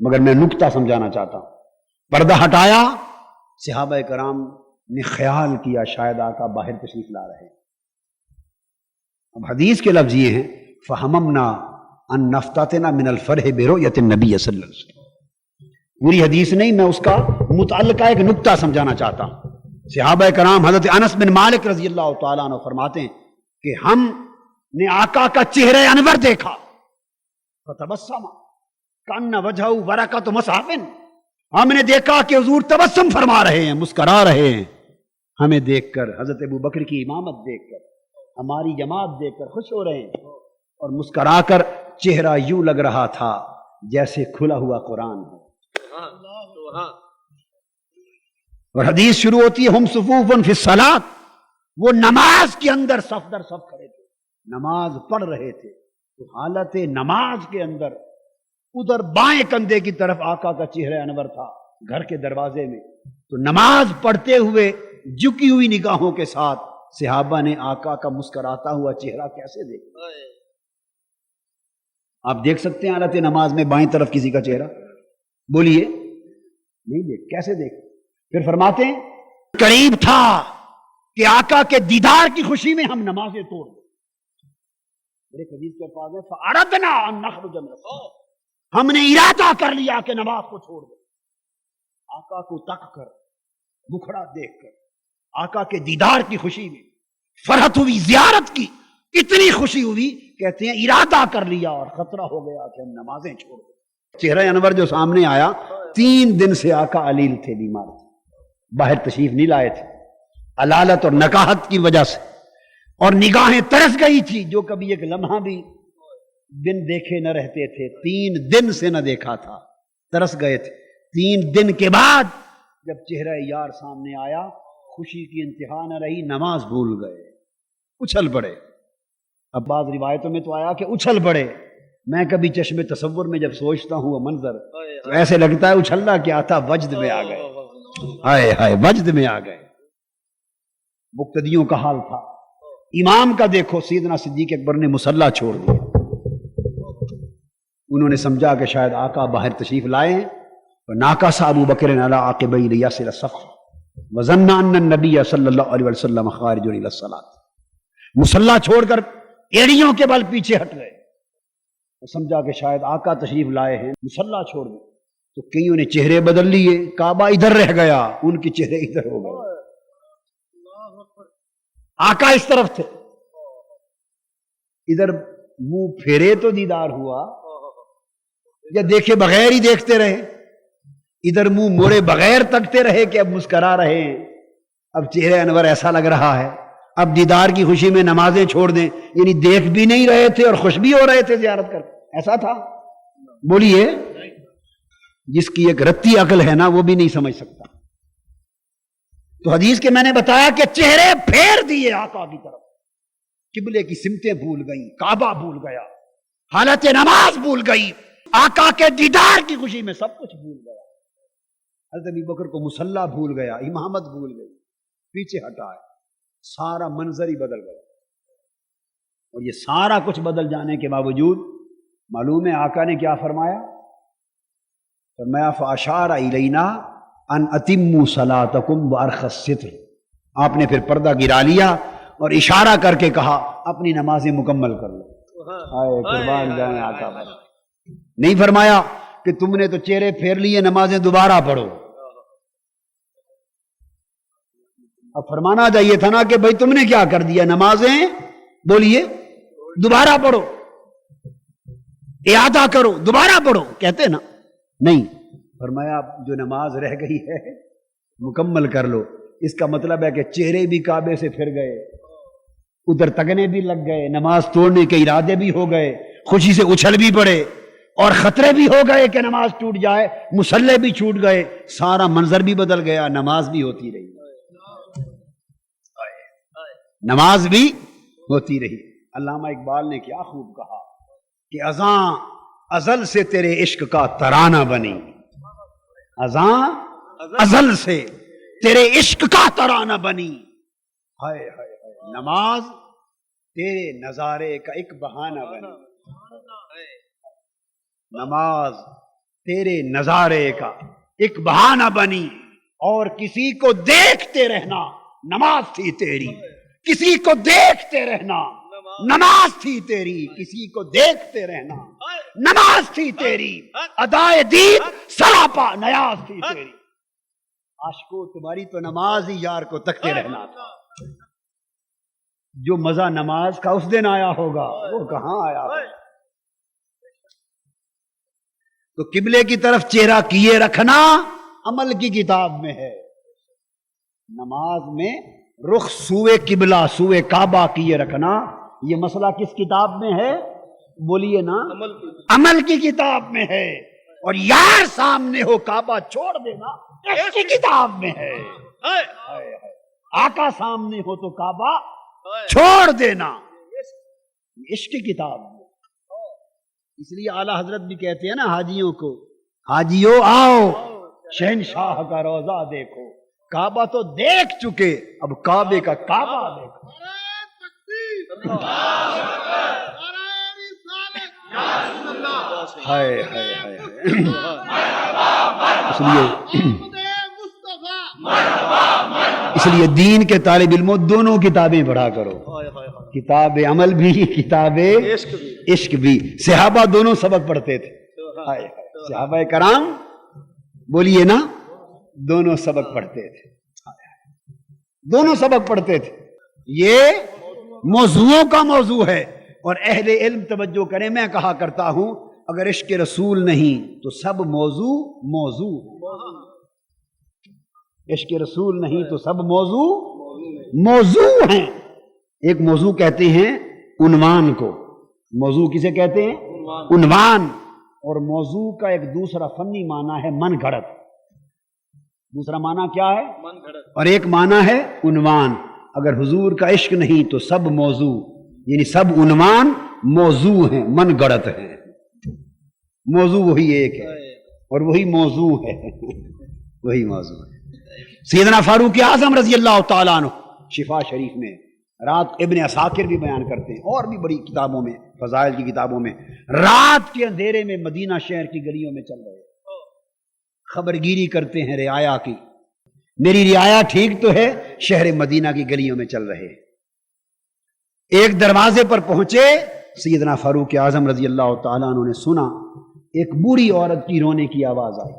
مگر میں نکتہ سمجھانا چاہتا ہوں۔ پردہ ہٹایا، صحابہ کرام نے خیال کیا شاید آقا باہر تشریف لا رہے ہیں۔ اب حدیث کے لفظ یہ ہیں فَحَمَمْنَا أَن نَفْتَتِنَا مِنَ الْفَرْحِ بِرُؤْيَةِ النَّبِيِّ صلی اللہ علیہ وسلم، پوری حدیث نہیں، میں اس کا متعلقہ ایک نکتہ سمجھانا چاہتا ہوں۔ صحابہ کرام حضرت انس بن مالک رضی اللہ تعالیٰ عنہ فرماتے ہیں کہ ہم نے آقا کا چہرہ انور دیکھا، فَتَبَسَّمَ كَأَنَّ وَجْهَهُ بَرَكَةُ مُصْحَفٍ، ہم نے دیکھا کہ حضور تبسم فرما رہے ہیں، مسکرا رہے ہیں، ہمیں دیکھ کر، حضرت ابوبکر کی امامت دیکھ کر، ہماری جماعت دیکھ کر خوش ہو رہے ہیں، اور مسکرا کر چہرہ یوں لگ رہا تھا جیسے کھلا ہوا قرآن ہے۔ اور حدیث شروع ہوتی ہے ہم صفوف فی الصلاۃ، وہ نماز کے اندر صف در صف کھڑے تھے، نماز پڑھ رہے تھے، تو حالت نماز کے اندر ادھر بائیں کندھے کی طرف آقا کا چہرہ انور تھا گھر کے دروازے میں، تو نماز پڑھتے ہوئے جھکی ہوئی نگاہوں کے ساتھ صحابہ نے آقا کا مسکراتا ہوا چہرہ کیسے دیکھا، آپ دیکھ سکتے ہیں حالت نماز میں بائیں طرف کسی کا چہرہ؟ بولیے نہیں دیکھ، کیسے دیکھ؟ پھر فرماتے ہیں قریب تھا کہ آقا کے دیدار کی خوشی میں ہم نمازیں توڑ دیں۔ میرے حدیث کے الفاظ ہیں فَأَرَدْنَا أَن نَخْرُجَ مِنَ الصَّلَاةِ، ہم نے ارادہ کر لیا کہ نماز کو چھوڑ دیں۔ آقا کو تک کر، مکھڑا دیکھ کر، آقا کے دیدار کی خوشی میں فرحت ہوئی، زیارت کی اتنی خوشی ہوئی، کہتے ہیں ارادہ کر لیا اور خطرہ ہو گیا کہ ہم نمازیں چھوڑ دیں۔ چہرہ انور جو سامنے آیا، 3 دن سے آقا علیل تھے، بیمار تھے، باہر تشریف نہیں لائے تھے، علالت اور نکاحت کی وجہ سے، اور نگاہیں ترس گئی تھی، جو کبھی ایک لمحہ بھی دن دیکھے نہ رہتے تھے، 3 دن سے نہ دیکھا تھا، ترس گئے تھے۔ 3 دن کے بعد جب چہرہ یار سامنے آیا، خوشی کی انتہا نہ رہی، نماز بھول گئے، اچھل پڑے۔ اب بعض روایتوں میں تو آیا کہ اچھل پڑے، میں کبھی چشم تصور میں جب سوچتا ہوں وہ منظر تو ایسے لگتا ہے اچھلنا کیا تھا، وجد میں آ گئے، ہائے ہائے وجد میں آ گئے۔ مقتدیوں کا حال تھا، امام کا دیکھو، سیدنا صدیق اکبر نے مصلی چھوڑ دیا، انہوں نے سمجھا کہ شاید آقا باہر تشریف لائے ہیں، ناکس ابو بکر علی عقبیہ لیصل الصف وظن ان النبی صلی اللہ علیہ وسلم خارج الی الصلاۃ، مصلی چھوڑ کر ایڑیوں کے بل پیچھے ہٹ گئے، سمجھا کہ شاید آقا تشریف لائے ہیں، مصلی چھوڑ دیں۔ تو کئیوں نے چہرے بدل لیے، کعبہ ادھر رہ گیا، ان کے چہرے ادھر ہو گئے، آقا اس طرف تھے، ادھر منہ پھیرے تو دیدار ہوا، یا دیکھے بغیر ہی دیکھتے رہے، ادھر منہ موڑے بغیر تکتے رہے کہ اب مسکرا رہے ہیں، اب چہرہ انور ایسا لگ رہا ہے، اب دیدار کی خوشی میں نمازیں چھوڑ دیں، یعنی دیکھ بھی نہیں رہے تھے اور خوش بھی ہو رہے تھے زیارت کر، ایسا تھا؟ بولیے، جس کی ایک رتی عقل ہے نا وہ بھی نہیں سمجھ سکتا۔ تو حدیث کے میں نے بتایا کہ چہرے پھیر دیے آقا کی طرف، قبلے کی سمتیں بھول گئیں، کعبہ بھول گیا، حالت نماز بھول گئی، آقا کے دیدار کی خوشی میں سب کچھ بھول گیا۔ حضرت ابو بکر کو مصلی بھول گیا، امامت بھول گئی، پیچھے ہٹا ہے، سارا منظر ہی بدل گیا۔ اور یہ سارا کچھ بدل جانے کے باوجود معلوم ہے آقا نے کیا فرمایا؟ فرمایا فاشار الینا ان اتموا صلاتکم وارخوا الستر، آپ نے پھر پردہ گرا لیا اور اشارہ کر کے کہا اپنی نمازیں مکمل کر لو۔ ہائے قربان جائیں آقا پر، نہیں فرمایا کہ تم نے تو چہرے پھیر لیے، نمازیں دوبارہ پڑھو۔ اب فرمانا چاہیے تھا نا کہ بھائی تم نے کیا کر دیا، نمازیں بولیے دوبارہ پڑھو، اعادہ کرو، دوبارہ پڑھو، کہتے نا، نہیں، فرمایا جو نماز رہ گئی ہے مکمل کر لو۔ اس کا مطلب ہے کہ چہرے بھی کعبے سے پھر گئے، ادھر تگنے بھی لگ گئے، نماز توڑنے کے ارادے بھی ہو گئے، خوشی سے اچھل بھی پڑے، اور خطرے بھی ہو گئے کہ نماز ٹوٹ جائے، مصلی بھی چھوٹ گئے، سارا منظر بھی بدل گیا، نماز بھی ہوتی رہی، نماز بھی ہوتی رہی۔ علامہ اقبال نے کیا خوب کہا کہ اذاں ازل سے تیرے عشق کا ترانہ بنی، اذاں ازل سے تیرے عشق کا ترانہ بنی، ہائے ہائے ہائے، نماز تیرے نظارے کا ایک بہانہ بنی، نماز تیرے نظارے کا ایک بہانہ بنی، اور کسی کو دیکھتے رہنا نماز تھی تیری، کسی کو دیکھتے رہنا نماز تھی تیری، کسی کو دیکھتے رہنا نماز تھی تیری، ادائے دید سراپا نیاز تھی تیری۔ عاشقو تمہاری تو نماز ہی یار کو تکتے رہنا تھا، جو مزہ نماز کا اس دن آیا ہوگا وہ کہاں آیا ہوگا۔ تو قبلے کی طرف چہرہ کیے رکھنا عمل کی کتاب میں ہے، نماز میں رخ سوئے قبلہ سوئے کعبہ کیے رکھنا یہ مسئلہ کس کتاب میں ہے؟ بولیے نا، عمل کی کتاب میں ہے، اور یار سامنے ہو کعبہ چھوڑ دینا اس کی کتاب میں ہے، آقا سامنے ہو تو کعبہ چھوڑ دینا عشق کی کتاب میں۔ اس لیے اعلیٰ حضرت بھی کہتے ہیں نا حاجیوں کو، حاجیوں آؤ شہنشاہ کا روضہ دیکھو، کعبہ تو دیکھ چکے اب کعبے کا کعبہ دیکھو۔ ہائے ہائے ہائے اس لیے دین کے طالب علموں دونوں کتابیں پڑھا کرو، کتاب عمل بھی، کتاب عشق بھی۔ صحابہ دونوں سبق پڑھتے تھے، صحابہ کرام بولیے نا، دونوں سبق پڑھتے تھے، دونوں سبق پڑھتے تھے۔ یہ موضوعوں کا موضوع ہے، اور اہل علم توجہ کریں، میں کہا کرتا ہوں اگر عشق رسول نہیں تو سب موضوع عشق رسول نہیں تو سب موضوع ہیں۔ ایک موضوع کہتے ہیں عنوان کو، موضوع کسے کہتے ہیں؟ عنوان۔ اور موضوع کا ایک دوسرا فنی معنی ہے من گھڑت، دوسرا معنی کیا ہے؟ من گھڑت، اور ایک معنی ہے عنوان۔ اگر حضور کا عشق نہیں تو سب موضوع، یعنی سب عنوان موضوع ہیں، من گھڑت ہیں۔ موضوع وہی ایک ہے اور وہی موضوع ہے، وہی موضوع ہے۔ سیدنا فاروق اعظم رضی اللہ تعالیٰ عنہ شفا شریف میں رات، ابن عساکر بھی بیان کرتے ہیں اور بھی بڑی کتابوں میں، فضائل کی کتابوں میں، رات کے اندھیرے میں مدینہ شہر کی گلیوں میں چل رہے، خبر گیری کرتے ہیں رعایا کی، میری رعایا ٹھیک تو ہے، شہر مدینہ کی گلیوں میں چل رہے۔ ایک دروازے پر پہنچے، سیدنا فاروق اعظم رضی اللہ تعالیٰ عنہ نے سنا ایک بوڑھی عورت کی رونے کی آواز آئی۔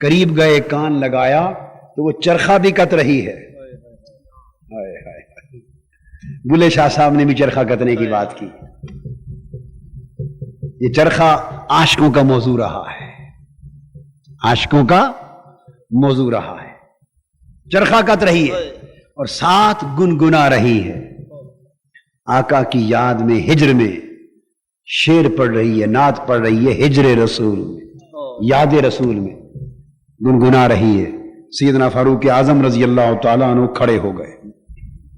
قریب گئے، کان لگایا تو وہ چرخہ بھی کت رہی ہے۔ بلے شاہ صاحب نے بھی چرخہ کتنے کی بات کی۔ یہ چرخہ عاشقوں کا موضوع رہا ہے، عاشقوں کا موضوع رہا ہے۔ چرخہ کت رہی ہے اور ساتھ گنگنا رہی ہے، آقا کی یاد میں، ہجر میں شعر پڑھ رہی ہے، نعت پڑھ رہی ہے، ہجر رسول میں، یاد رسول میں گنگنا رہی ہے۔ سیدنا فاروق اعظم رضی اللہ تعالیٰ عنہ کھڑے ہو گئے،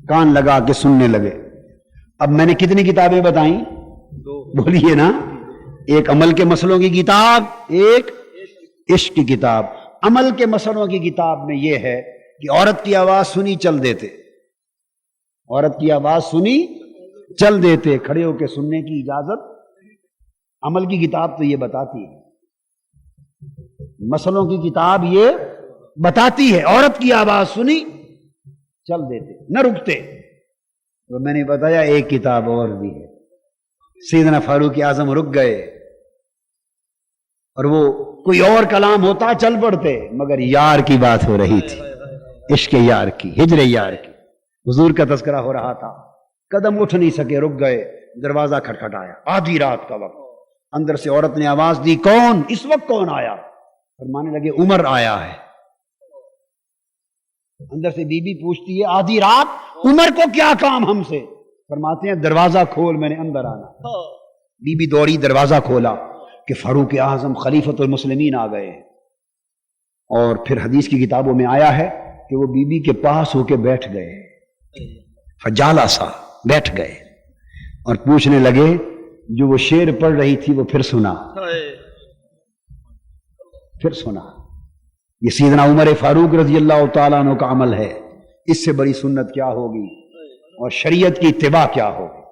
کان لگا کے سننے لگے۔ اب میں نے کتنی کتابیں بتائیں؟ بولیے نا، ایک عمل کے مسئلوں کی کتاب، ایک عشق کی کتاب۔ عمل کے مسئلوں کی کتاب میں یہ ہے کہ عورت کی آواز سنی چل دیتے، عورت کی آواز سنی چل دیتے، کھڑے ہو کے سننے کی اجازت۔ عمل کی کتاب تو یہ بتاتی ہے، مسئلوں کی کتاب یہ بتاتی ہے عورت کی آواز سنی چل دیتے، نہ رکتے۔ تو میں نے بتایا ایک کتاب اور بھی ہے، سیدنا فاروق اعظم رک گئے اور وہ کوئی اور کلام ہوتا چل پڑتے، مگر یار کی بات ہو رہی تھی، عشق یار کی، ہجر یار کی، حضور کا تذکرہ ہو رہا تھا۔ قدم اٹھ نہیں سکے، رک گئے۔ دروازہ کھٹکھٹایا، آدھی رات کا وقت، اندر سے عورت نے آواز دی، کون؟ اس وقت کون آیا؟ فرمانے لگے عمر آیا ہے۔ اندر سے بی بی پوچھتی ہے، آدھی رات عمر کو کیا کام ہم سے؟ فرماتے ہیں دروازہ کھول، میں نے اندر آنا۔ بی بی دوڑی، دروازہ کھولا کہ فاروق اعظم خلیفۃ المسلمین آ گئے۔ اور پھر حدیث کی کتابوں میں آیا ہے کہ وہ بی بی کے پاس ہو کے بیٹھ گئے، فجالسا، بیٹھ گئے اور پوچھنے لگے، جو وہ شعر پڑھ رہی تھی وہ پھر سنا، پھر سنا۔ یہ سیدنا عمر فاروق رضی اللہ تعالیٰ عنہ کا عمل ہے، اس سے بڑی سنت کیا ہوگی اور شریعت کی اتباع کیا ہوگی؟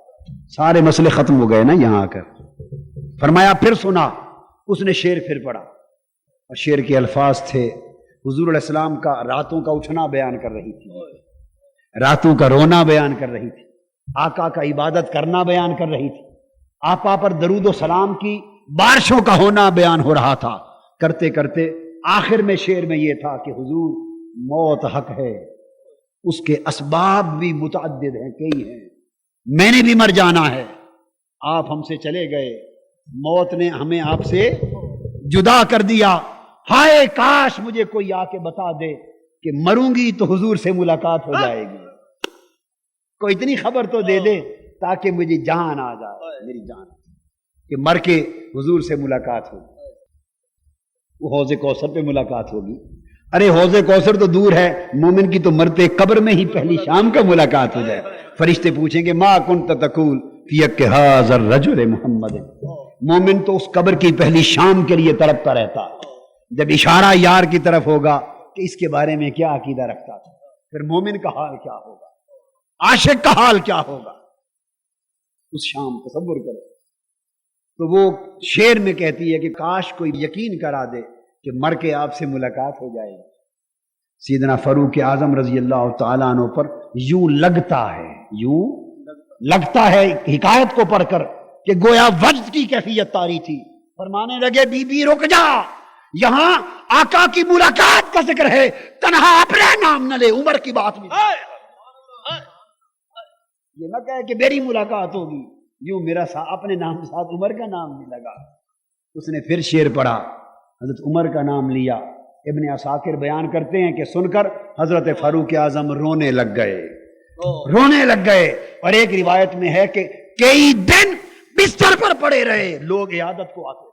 سارے مسئلے ختم ہو گئے نا یہاں آ کر۔ فرمایا پھر سنا، اس نے شعر پھر پڑھا، اور شعر کے الفاظ تھے، حضور علیہ السلام کا راتوں کا اٹھنا بیان کر رہی تھی، راتوں کا رونا بیان کر رہی تھی، آقا کا عبادت کرنا بیان کر رہی تھی، آقا پر درود و سلام کی بارشوں کا ہونا بیان ہو رہا تھا۔ کرتے کرتے آخر میں شعر میں یہ تھا کہ حضور موت حق ہے، اس کے اسباب بھی متعدد ہیں، کئی ہیں، میں نے بھی مر جانا ہے، آپ ہم سے چلے گئے، موت نے ہمیں آپ سے جدا کر دیا، ہائے کاش مجھے کوئی آ کے بتا دے کہ مروں گی تو حضور سے ملاقات ہو جائے گی، کوئی اتنی خبر تو دے دے تاکہ مجھے جان آ جائے، میری جان، کہ مر کے حضور سے ملاقات ہوگی، وہ حوض کوثر پہ ملاقات ہوگی۔ ارے حوض کوثر تو دور ہے، مومن کی تو مرتے قبر میں ہی پہلی شام کا ملاقات ہو جائے۔ فرشتے پوچھیں گے ما کنت تقول فی هذا الرجل محمد، مومن تو اس قبر کی پہلی شام کے لیے تڑپتا رہتا، جب اشارہ یار کی طرف ہوگا کہ اس کے بارے میں کیا عقیدہ رکھتا تھا، پھر مومن کا حال کیا ہوگا، عاشق کا حال کیا ہوگا، اس شام تصور کرو۔ تو وہ شعر میں کہتی ہے کہ کاش کوئی یقین کرا دے کہ مر کے آپ سے ملاقات ہو جائے گی۔ سیدنا فاروق اعظم رضی اللہ تعالیٰ عنہ پر یوں لگتا ہے حکایت کو پڑھ کر کہ گویا وجد کی کیفیت طاری تھی۔ فرمانے لگے بی بی رک جا، یہاں آقا کی ملاقات کا ذکر ہے، تنہا اپنا نام نہ لے، عمر کی بات بھی یہ نہ کہے کہ میری ملاقات ہوگی، یوں میرا اپنے نام کے ساتھ عمر کا نام بھی لگا۔ اس نے پھر شعر پڑھا، حضرت عمر کا نام لیا۔ ابن عساکر بیان کرتے ہیں کہ سن کر حضرت فاروق اعظم رونے لگ گئے، اور ایک روایت میں ہے کہ کئی دن بستر پر پڑے رہے، لوگ عیادت کو آتے،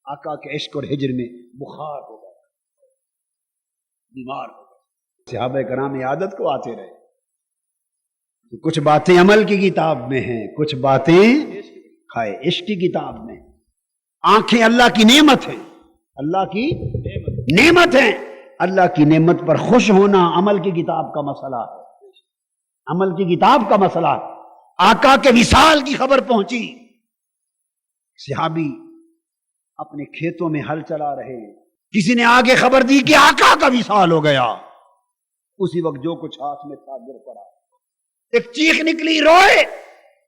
آقا کے عشق اور ہجر میں بخار ہو گیا، بیمار ہو گئے، صحابہ کرام عیادت کو آتے رہے۔ تو کچھ باتیں عمل کی کتاب میں ہیں، کچھ باتیں عشق کی کتاب میں۔ آنکھیں اللہ کی نعمت ہیں، اللہ کی نعمت ہیں، اللہ کی نعمت پر خوش ہونا عمل کی کتاب کا مسئلہ ہے، عمل کی کتاب کا مسئلہ ہے۔ آقا کے وصال کی خبر پہنچی، صحابی اپنے کھیتوں میں ہل چلا رہے ہیں، کسی نے آگے خبر دی کہ آقا کا وصال ہو گیا، اسی وقت جو کچھ ہاتھ میں تھا گر پڑا، ایک چیخ نکلی، روئے،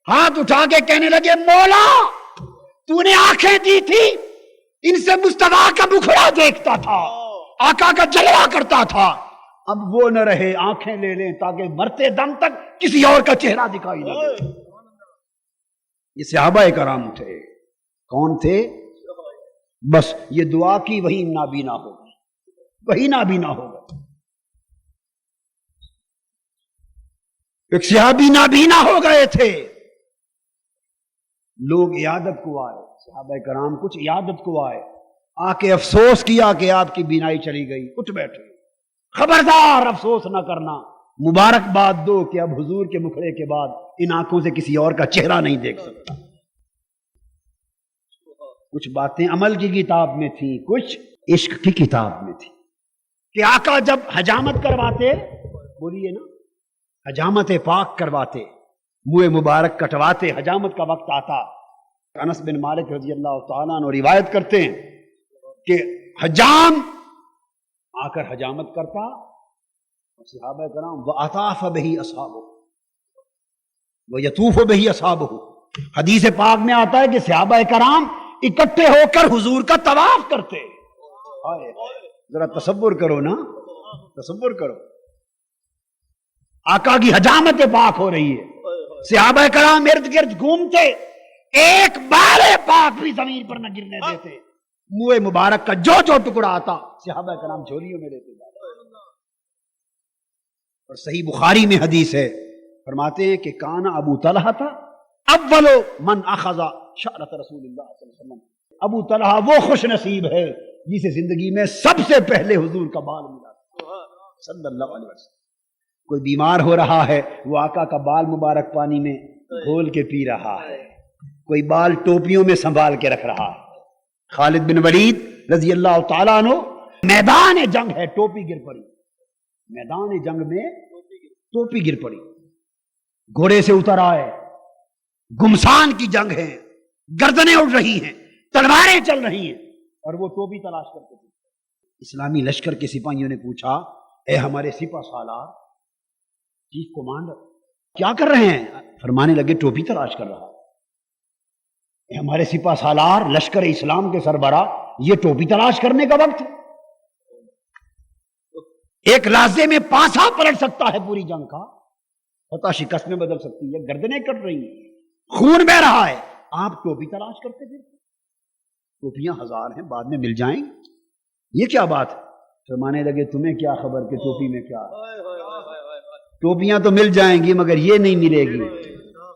ہاتھ اٹھا کے کہنے لگے مولا تو نے آنکھیں دی تھی، ان سے مصطفیٰ کا بخڑا دیکھتا تھا، آقا کا جلوہ کرتا تھا، اب وہ نہ رہے، آنکھیں لے لیں تاکہ مرتے دم تک کسی اور کا چہرہ دکھائی نہ دے۔ یہ صحابہ کرام تھے، کون تھے؟ بس یہ دعا کی وہی نابینا ہو گئی، وہی نابینا ہو گئی۔ ایک صحابی نابینا ہو گئے تھے، لوگ عیادت کو آئے، صحابہ کرام کچھ عیادت کو آئے، آ کے افسوس کیا کہ آپ کی بینائی چلی گئی، اٹھ بیٹھے، خبردار افسوس نہ کرنا، مبارکباد دو کہ اب حضور کے مکھڑے کے بعد ان آنکھوں سے کسی اور کا چہرہ نہیں دیکھ سکتا۔ کچھ باتیں عمل کی کتاب میں تھی، کچھ عشق کی کتاب میں تھی، کہ آقا جب حجامت کرواتے، بولیے نا، حجامت پاک کرواتے، منہ مبارک کٹواتے، حجامت کا وقت آتا، انس بن مالک رضی اللہ تعالیٰ عنہ روایت کرتے ہیں کہ حجام آ کر حجامت کرتا، صحابہ کرام وَأَطَافَ بِهِ أَصْحَابُهُ وَيَطُوفُ بِهِ أَصْحَابُهُ، حدیث پاک میں آتا ہے کہ صحابہ کرام اکٹھے ہو کر حضور کا طواف کرتے۔ ذرا تصور کرو نا، تصور کرو، آقا کی حجامت پاک ہو رہی ہے، صحابہ کرام ارد گرد گھومتے، ایک بال پاک بھی زمین پر نہ گرنے دیتے، منہ مبارک کا جو جو ٹکڑا آتا صحابہ کرام جھولیوں میں لیتے جاتے۔ اور صحیح بخاری میں حدیث ہے، فرماتے ہیں کہ کان ابو طلحہ تھا اول من اخذ شعرۃ رسول اللہ صلی اللہ علیہ وسلم، ابو طلحہ وہ خوش نصیب ہے جسے زندگی میں سب سے پہلے حضور کا بال ملا صلی اللہ علیہ وسلم۔ کوئی بیمار ہو رہا ہے، وہ آقا کا بال مبارک پانی میں گھول کے پی رہا ہے، کوئی بال ٹوپیوں میں سنبھال کے رکھ رہا ہے۔ خالد بن ولید رضی اللہ تعالیٰ عنہ، میدان جنگ ہے، ٹوپی گر پڑی، میدان جنگ میں ٹوپی گر پڑی، گھوڑے سے اتر آئے، گمسان کی جنگ ہے، گردنیں اڑ رہی ہیں، تلواریں چل رہی ہیں، اور وہ ٹوپی تلاش کرتے تھے۔ اسلامی لشکر کے سپاہیوں نے پوچھا، اے ہمارے سپہ سالار، چیف کمانڈر کیا کر رہے ہیں؟ فرمانے لگے ٹوپی تلاش کر رہا۔ اے ہمارے سپہ سالار، لشکر اسلام کے سربراہ، یہ ٹوپی تلاش کرنے کا وقت ہے؟ ایک لحظے میں پاسا پلٹ سکتا ہے پوری جنگ کا، فتح شکست میں بدل سکتی ہے، گردنیں کٹ رہی ہیں، خون بہ رہا ہے، آپ ٹوپی تلاش کرتے پھر؟ ٹوپیاں ہزار ہیں، بعد میں مل جائیں گے، یہ کیا بات ہے؟ فرمانے لگے تمہیں کیا خبر کہ ٹوپی میں کیا ہے؟ ٹوپیاں تو مل جائیں گی مگر یہ نہیں ملے گی،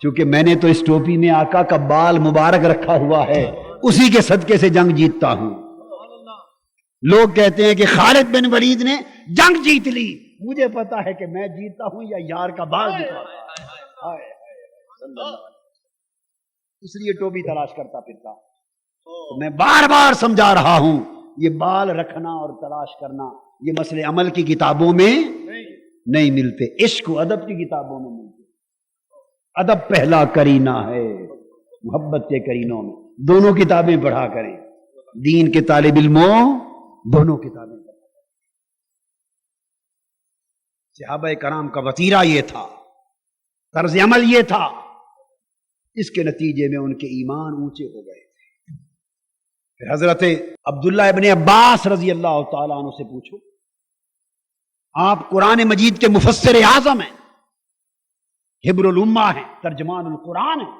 کیونکہ میں نے تو اس ٹوپی میں آقا کا بال مبارک رکھا ہوا ہے، اسی کے صدقے سے جنگ جیتتا ہوں۔ لوگ کہتے ہیں کہ خالد بن ولید نے جنگ جیت لی، مجھے پتا ہے کہ میں جیتتا ہوں یا یار کا بال دکھاتا ہے، اس لیے ٹوپی تلاش کرتا پھرتا۔ تو میں بار بار سمجھا رہا ہوں، یہ بال رکھنا اور تلاش کرنا یہ مسئلے عمل کی کتابوں میں نہیں ملتے، عشق و ادب کی کتابوں میں ملتے۔ ادب پہلا کرینہ ہے، محبت کے کرینوں میں دونوں کتابیں پڑھا کریں. دین کے طالب علموں دونوں کتابیں پڑھا کریں. صحابہ کرام کا وتیرہ یہ تھا، طرز عمل یہ تھا، اس کے نتیجے میں ان کے ایمان اونچے ہو گئے تھے. پھر حضرت عبداللہ ابن عباس رضی اللہ تعالیٰ عنہ سے پوچھو، آپ قرآن مجید کے مفسر اعظم ہیں، حبر الامہ ہیں، ترجمان القرآن ہیں،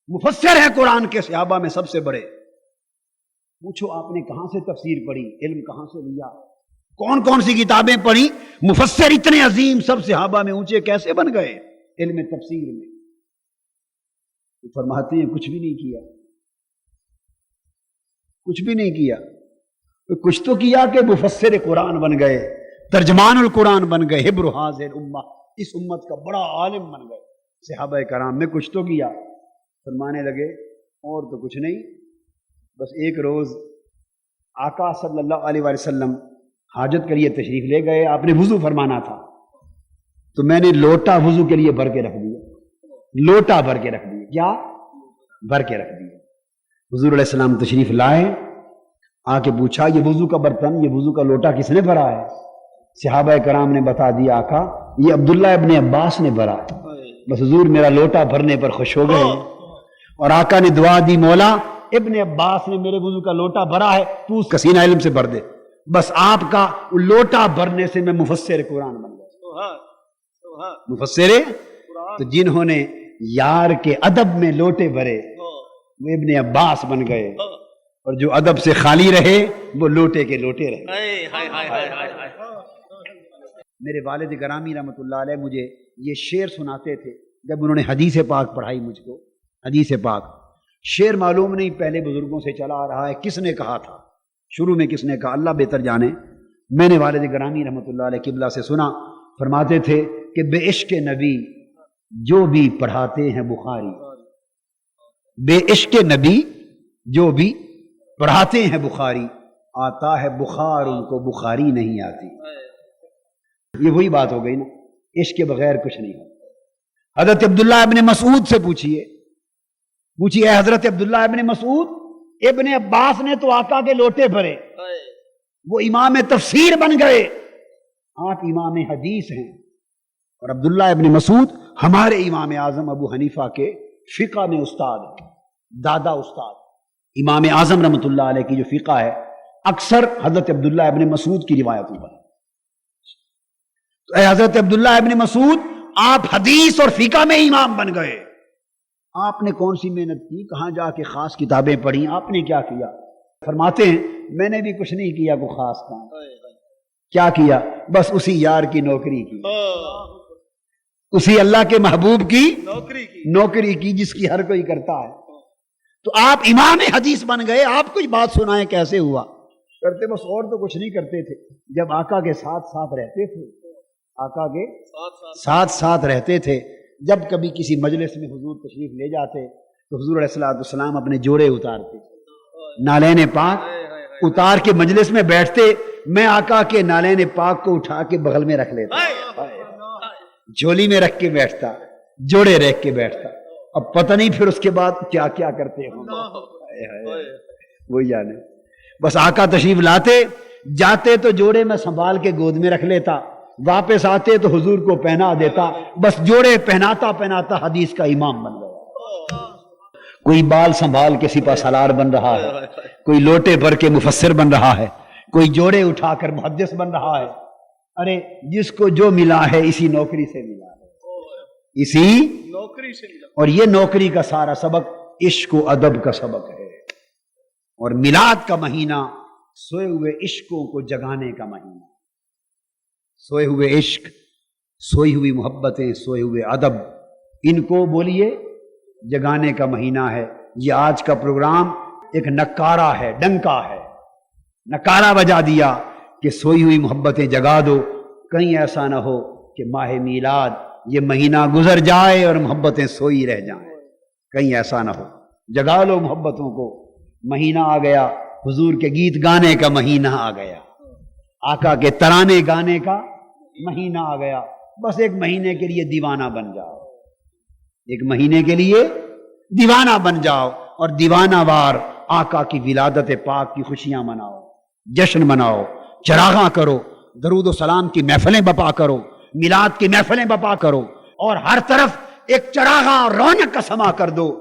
مفسر ہیں قرآن کے صحابہ میں سب سے بڑے. پوچھو آپ نے کہاں سے تفسیر پڑھی، علم کہاں سے لیا، کون کون سی کتابیں پڑھی، مفسر اتنے عظیم سب صحابہ میں اونچے کیسے بن گئے علم تفسیر میں؟ فرماتے ہیں کچھ بھی نہیں کیا، کچھ بھی نہیں کیا. کچھ تو کیا کہ مفسر قرآن بن گئے، ترجمان القرآن بن گئے، حبر حاضر امہ، اس امت کا بڑا عالم بن گئے. صحابہ کرام میں کچھ تو کیا. فرمانے لگے اور تو کچھ نہیں، بس ایک روز آقا صلی اللہ علیہ وسلم حاجت کے لیے تشریف لے گئے، آپ نے وضو فرمانا تھا تو میں نے لوٹا وضو کے لیے بھر کے رکھ دیا، لوٹا بھر کے رکھ دیا. کیا بھر کے رکھ دیا. حضور علیہ السلام تشریف لائے، آ کے پوچھا یہ وضو کا برتن، یہ وضو کا لوٹا کس نے بھرا ہے؟ صحابہ کرام نے بتا دیا آقا یہ عبداللہ ابن عباس نے بھرا ہے. بس حضور میرا لوٹا بھرنے پر خوش ہو گئے اور آقا نے دعا دی، مولا ابن عباس نے میرے وضو کا لوٹا بھرا ہے، تو اس کا سینہ علم سے بھر دے. بس آپ کا لوٹا بھرنے سے میں مفسر قرآن بن گیا. مفسر تو جنہوں نے یار کے ادب میں لوٹے بھرے وہ ابن عباس بن گئے، اور جو ادب سے خالی رہے وہ لوٹے کے لوٹے رہے. میرے والد گرامی رحمۃ اللہ علیہ مجھے یہ شعر سناتے تھے جب انہوں نے حدیث پاک پڑھائی مجھ کو. حدیث پاک شعر معلوم نہیں پہلے بزرگوں سے چلا آ رہا ہے، کس نے کہا تھا، شروع میں کس نے کہا، اللہ بہتر جانے. میں نے والد گرامی رحمۃ اللہ علیہ قبلہ سے سنا، فرماتے تھے کہ بے عشق نبی جو بھی پڑھاتے ہیں بخاری، بے عشق نبی جو بھی پڑھاتے ہیں بخاری، آتا ہے بخار ان کو بخاری نہیں آتی. یہ وہی بات ہو گئی نا، عشق کے بغیر کچھ نہیں ہوتا. حضرت عبداللہ ابن مسعود سے پوچھئے اے حضرت عبداللہ ابن مسعود، ابن عباس نے تو آقا کے لوٹے بھرے، وہ امام تفسیر بن گئے، آپ امام حدیث ہیں، اور عبداللہ ابن مسعود ہمارے امام اعظم ابو حنیفہ کے فقہ میں استاد ہیں، دادا استاد. امام اعظم رحمۃ اللہ علیہ کی جو فقہ ہے اکثر حضرت عبداللہ ابن مسعود کی روایتوں پر. تو اے حضرت عبداللہ ابن مسعود، آپ حدیث اور فقہ میں امام بن گئے. آپ نے کون سی محنت کی، کہاں جا کے خاص کتابیں پڑھی، آپ نے کیا کیا؟ فرماتے ہیں میں نے بھی کچھ نہیں کیا کوئی خاص کام. کیا کیا؟ بس اسی یار کی نوکری کی، اسی اللہ کے محبوب کی نوکری کی جس کی ہر کوئی کرتا ہے. تو آپ امام حدیث بن گئے. آپ کوئی بات سنائیں کیسے ہوا؟ کرتے بس اور تو کچھ نہیں کرتے تھے. جب آقا کے ساتھ ساتھ رہتے تھے، آقا کے ساتھ ساتھ رہتے تھے، جب کبھی کسی مجلس میں حضور تشریف لے جاتے تو حضور علیہ السلام اپنے جوڑے اتارتے، نالین پاک اتار کے مجلس میں بیٹھتے، میں آقا کے نالین پاک کو اٹھا کے بغل میں رکھ لیتا، جھولی میں رکھ کے بیٹھتا، جوڑے رکھ کے بیٹھتا. اب پتہ نہیں پھر اس کے بعد کیا کیا کرتے ہوں، وہی جانے. بس آقا تشریف لاتے، جاتے تو جوڑے میں سنبھال کے گود میں رکھ لیتا، واپس آتے تو حضور کو پہنا دیتا. بس جوڑے پہناتا پہناتا حدیث کا امام بن گیا. کوئی بال سنبھال کے سپہ سالار بن رہا ہے، کوئی لوٹے بھر کے مفسر بن رہا ہے، کوئی جوڑے اٹھا کر محدث بن رہا ہے. ارے جس کو جو ملا ہے اسی نوکری سے ملا ہے، اسی نوکری سے ملا. اور یہ نوکری کا سارا سبق عشق و ادب کا سبق ہے. اور میلاد کا مہینہ سوئے ہوئے عشقوں کو جگانے کا مہینہ، سوئے ہوئے عشق، سوئی ہوئی محبتیں، سوئے ہوئے ادب، ان کو بولیے جگانے کا مہینہ ہے. یہ آج کا پروگرام ایک نکارہ ہے، ڈنکا ہے، نکارہ بجا دیا کہ سوئی ہوئی محبتیں جگا دو. کہیں ایسا نہ ہو کہ ماہ میلاد یہ مہینہ گزر جائے اور محبتیں سوئی رہ جائیں. کہیں ایسا نہ ہو، جگا لو محبتوں کو. مہینہ آ گیا، حضور کے گیت گانے کا مہینہ آ گیا، آقا کے ترانے گانے کا مہینہ آ گیا. بس ایک مہینے کے لیے دیوانہ بن جاؤ، ایک مہینے کے لیے دیوانہ بن جاؤ اور دیوانہ وار آقا کی ولادت پاک کی خوشیاں مناؤ، جشن مناؤ، چراغاں کرو، درود و سلام کی محفلیں بپا کرو، میلاد کی محفلیں بپا کرو، اور ہر طرف ایک چراغاں اور رونق کا سما کر دو،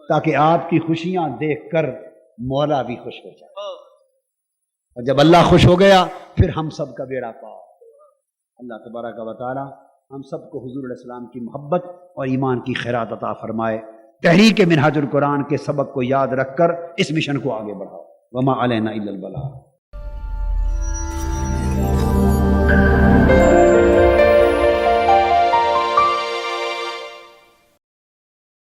تاکہ آپ کی خوشیاں دیکھ کر مولا بھی خوش ہو جائے۔ اور جب اللہ خوش ہو گیا پھر ہم سب کا بیڑا پار۔ اللہ تبارک و تعالی ہم سب کو حضور علیہ السلام کی محبت اور ایمان کی خیرات عطا فرمائے۔ تحریک منہاج القرآن کے سبق کو یاد رکھ کر اس مشن کو آگے بڑھاؤ۔ وما علینا الا البلاغ۔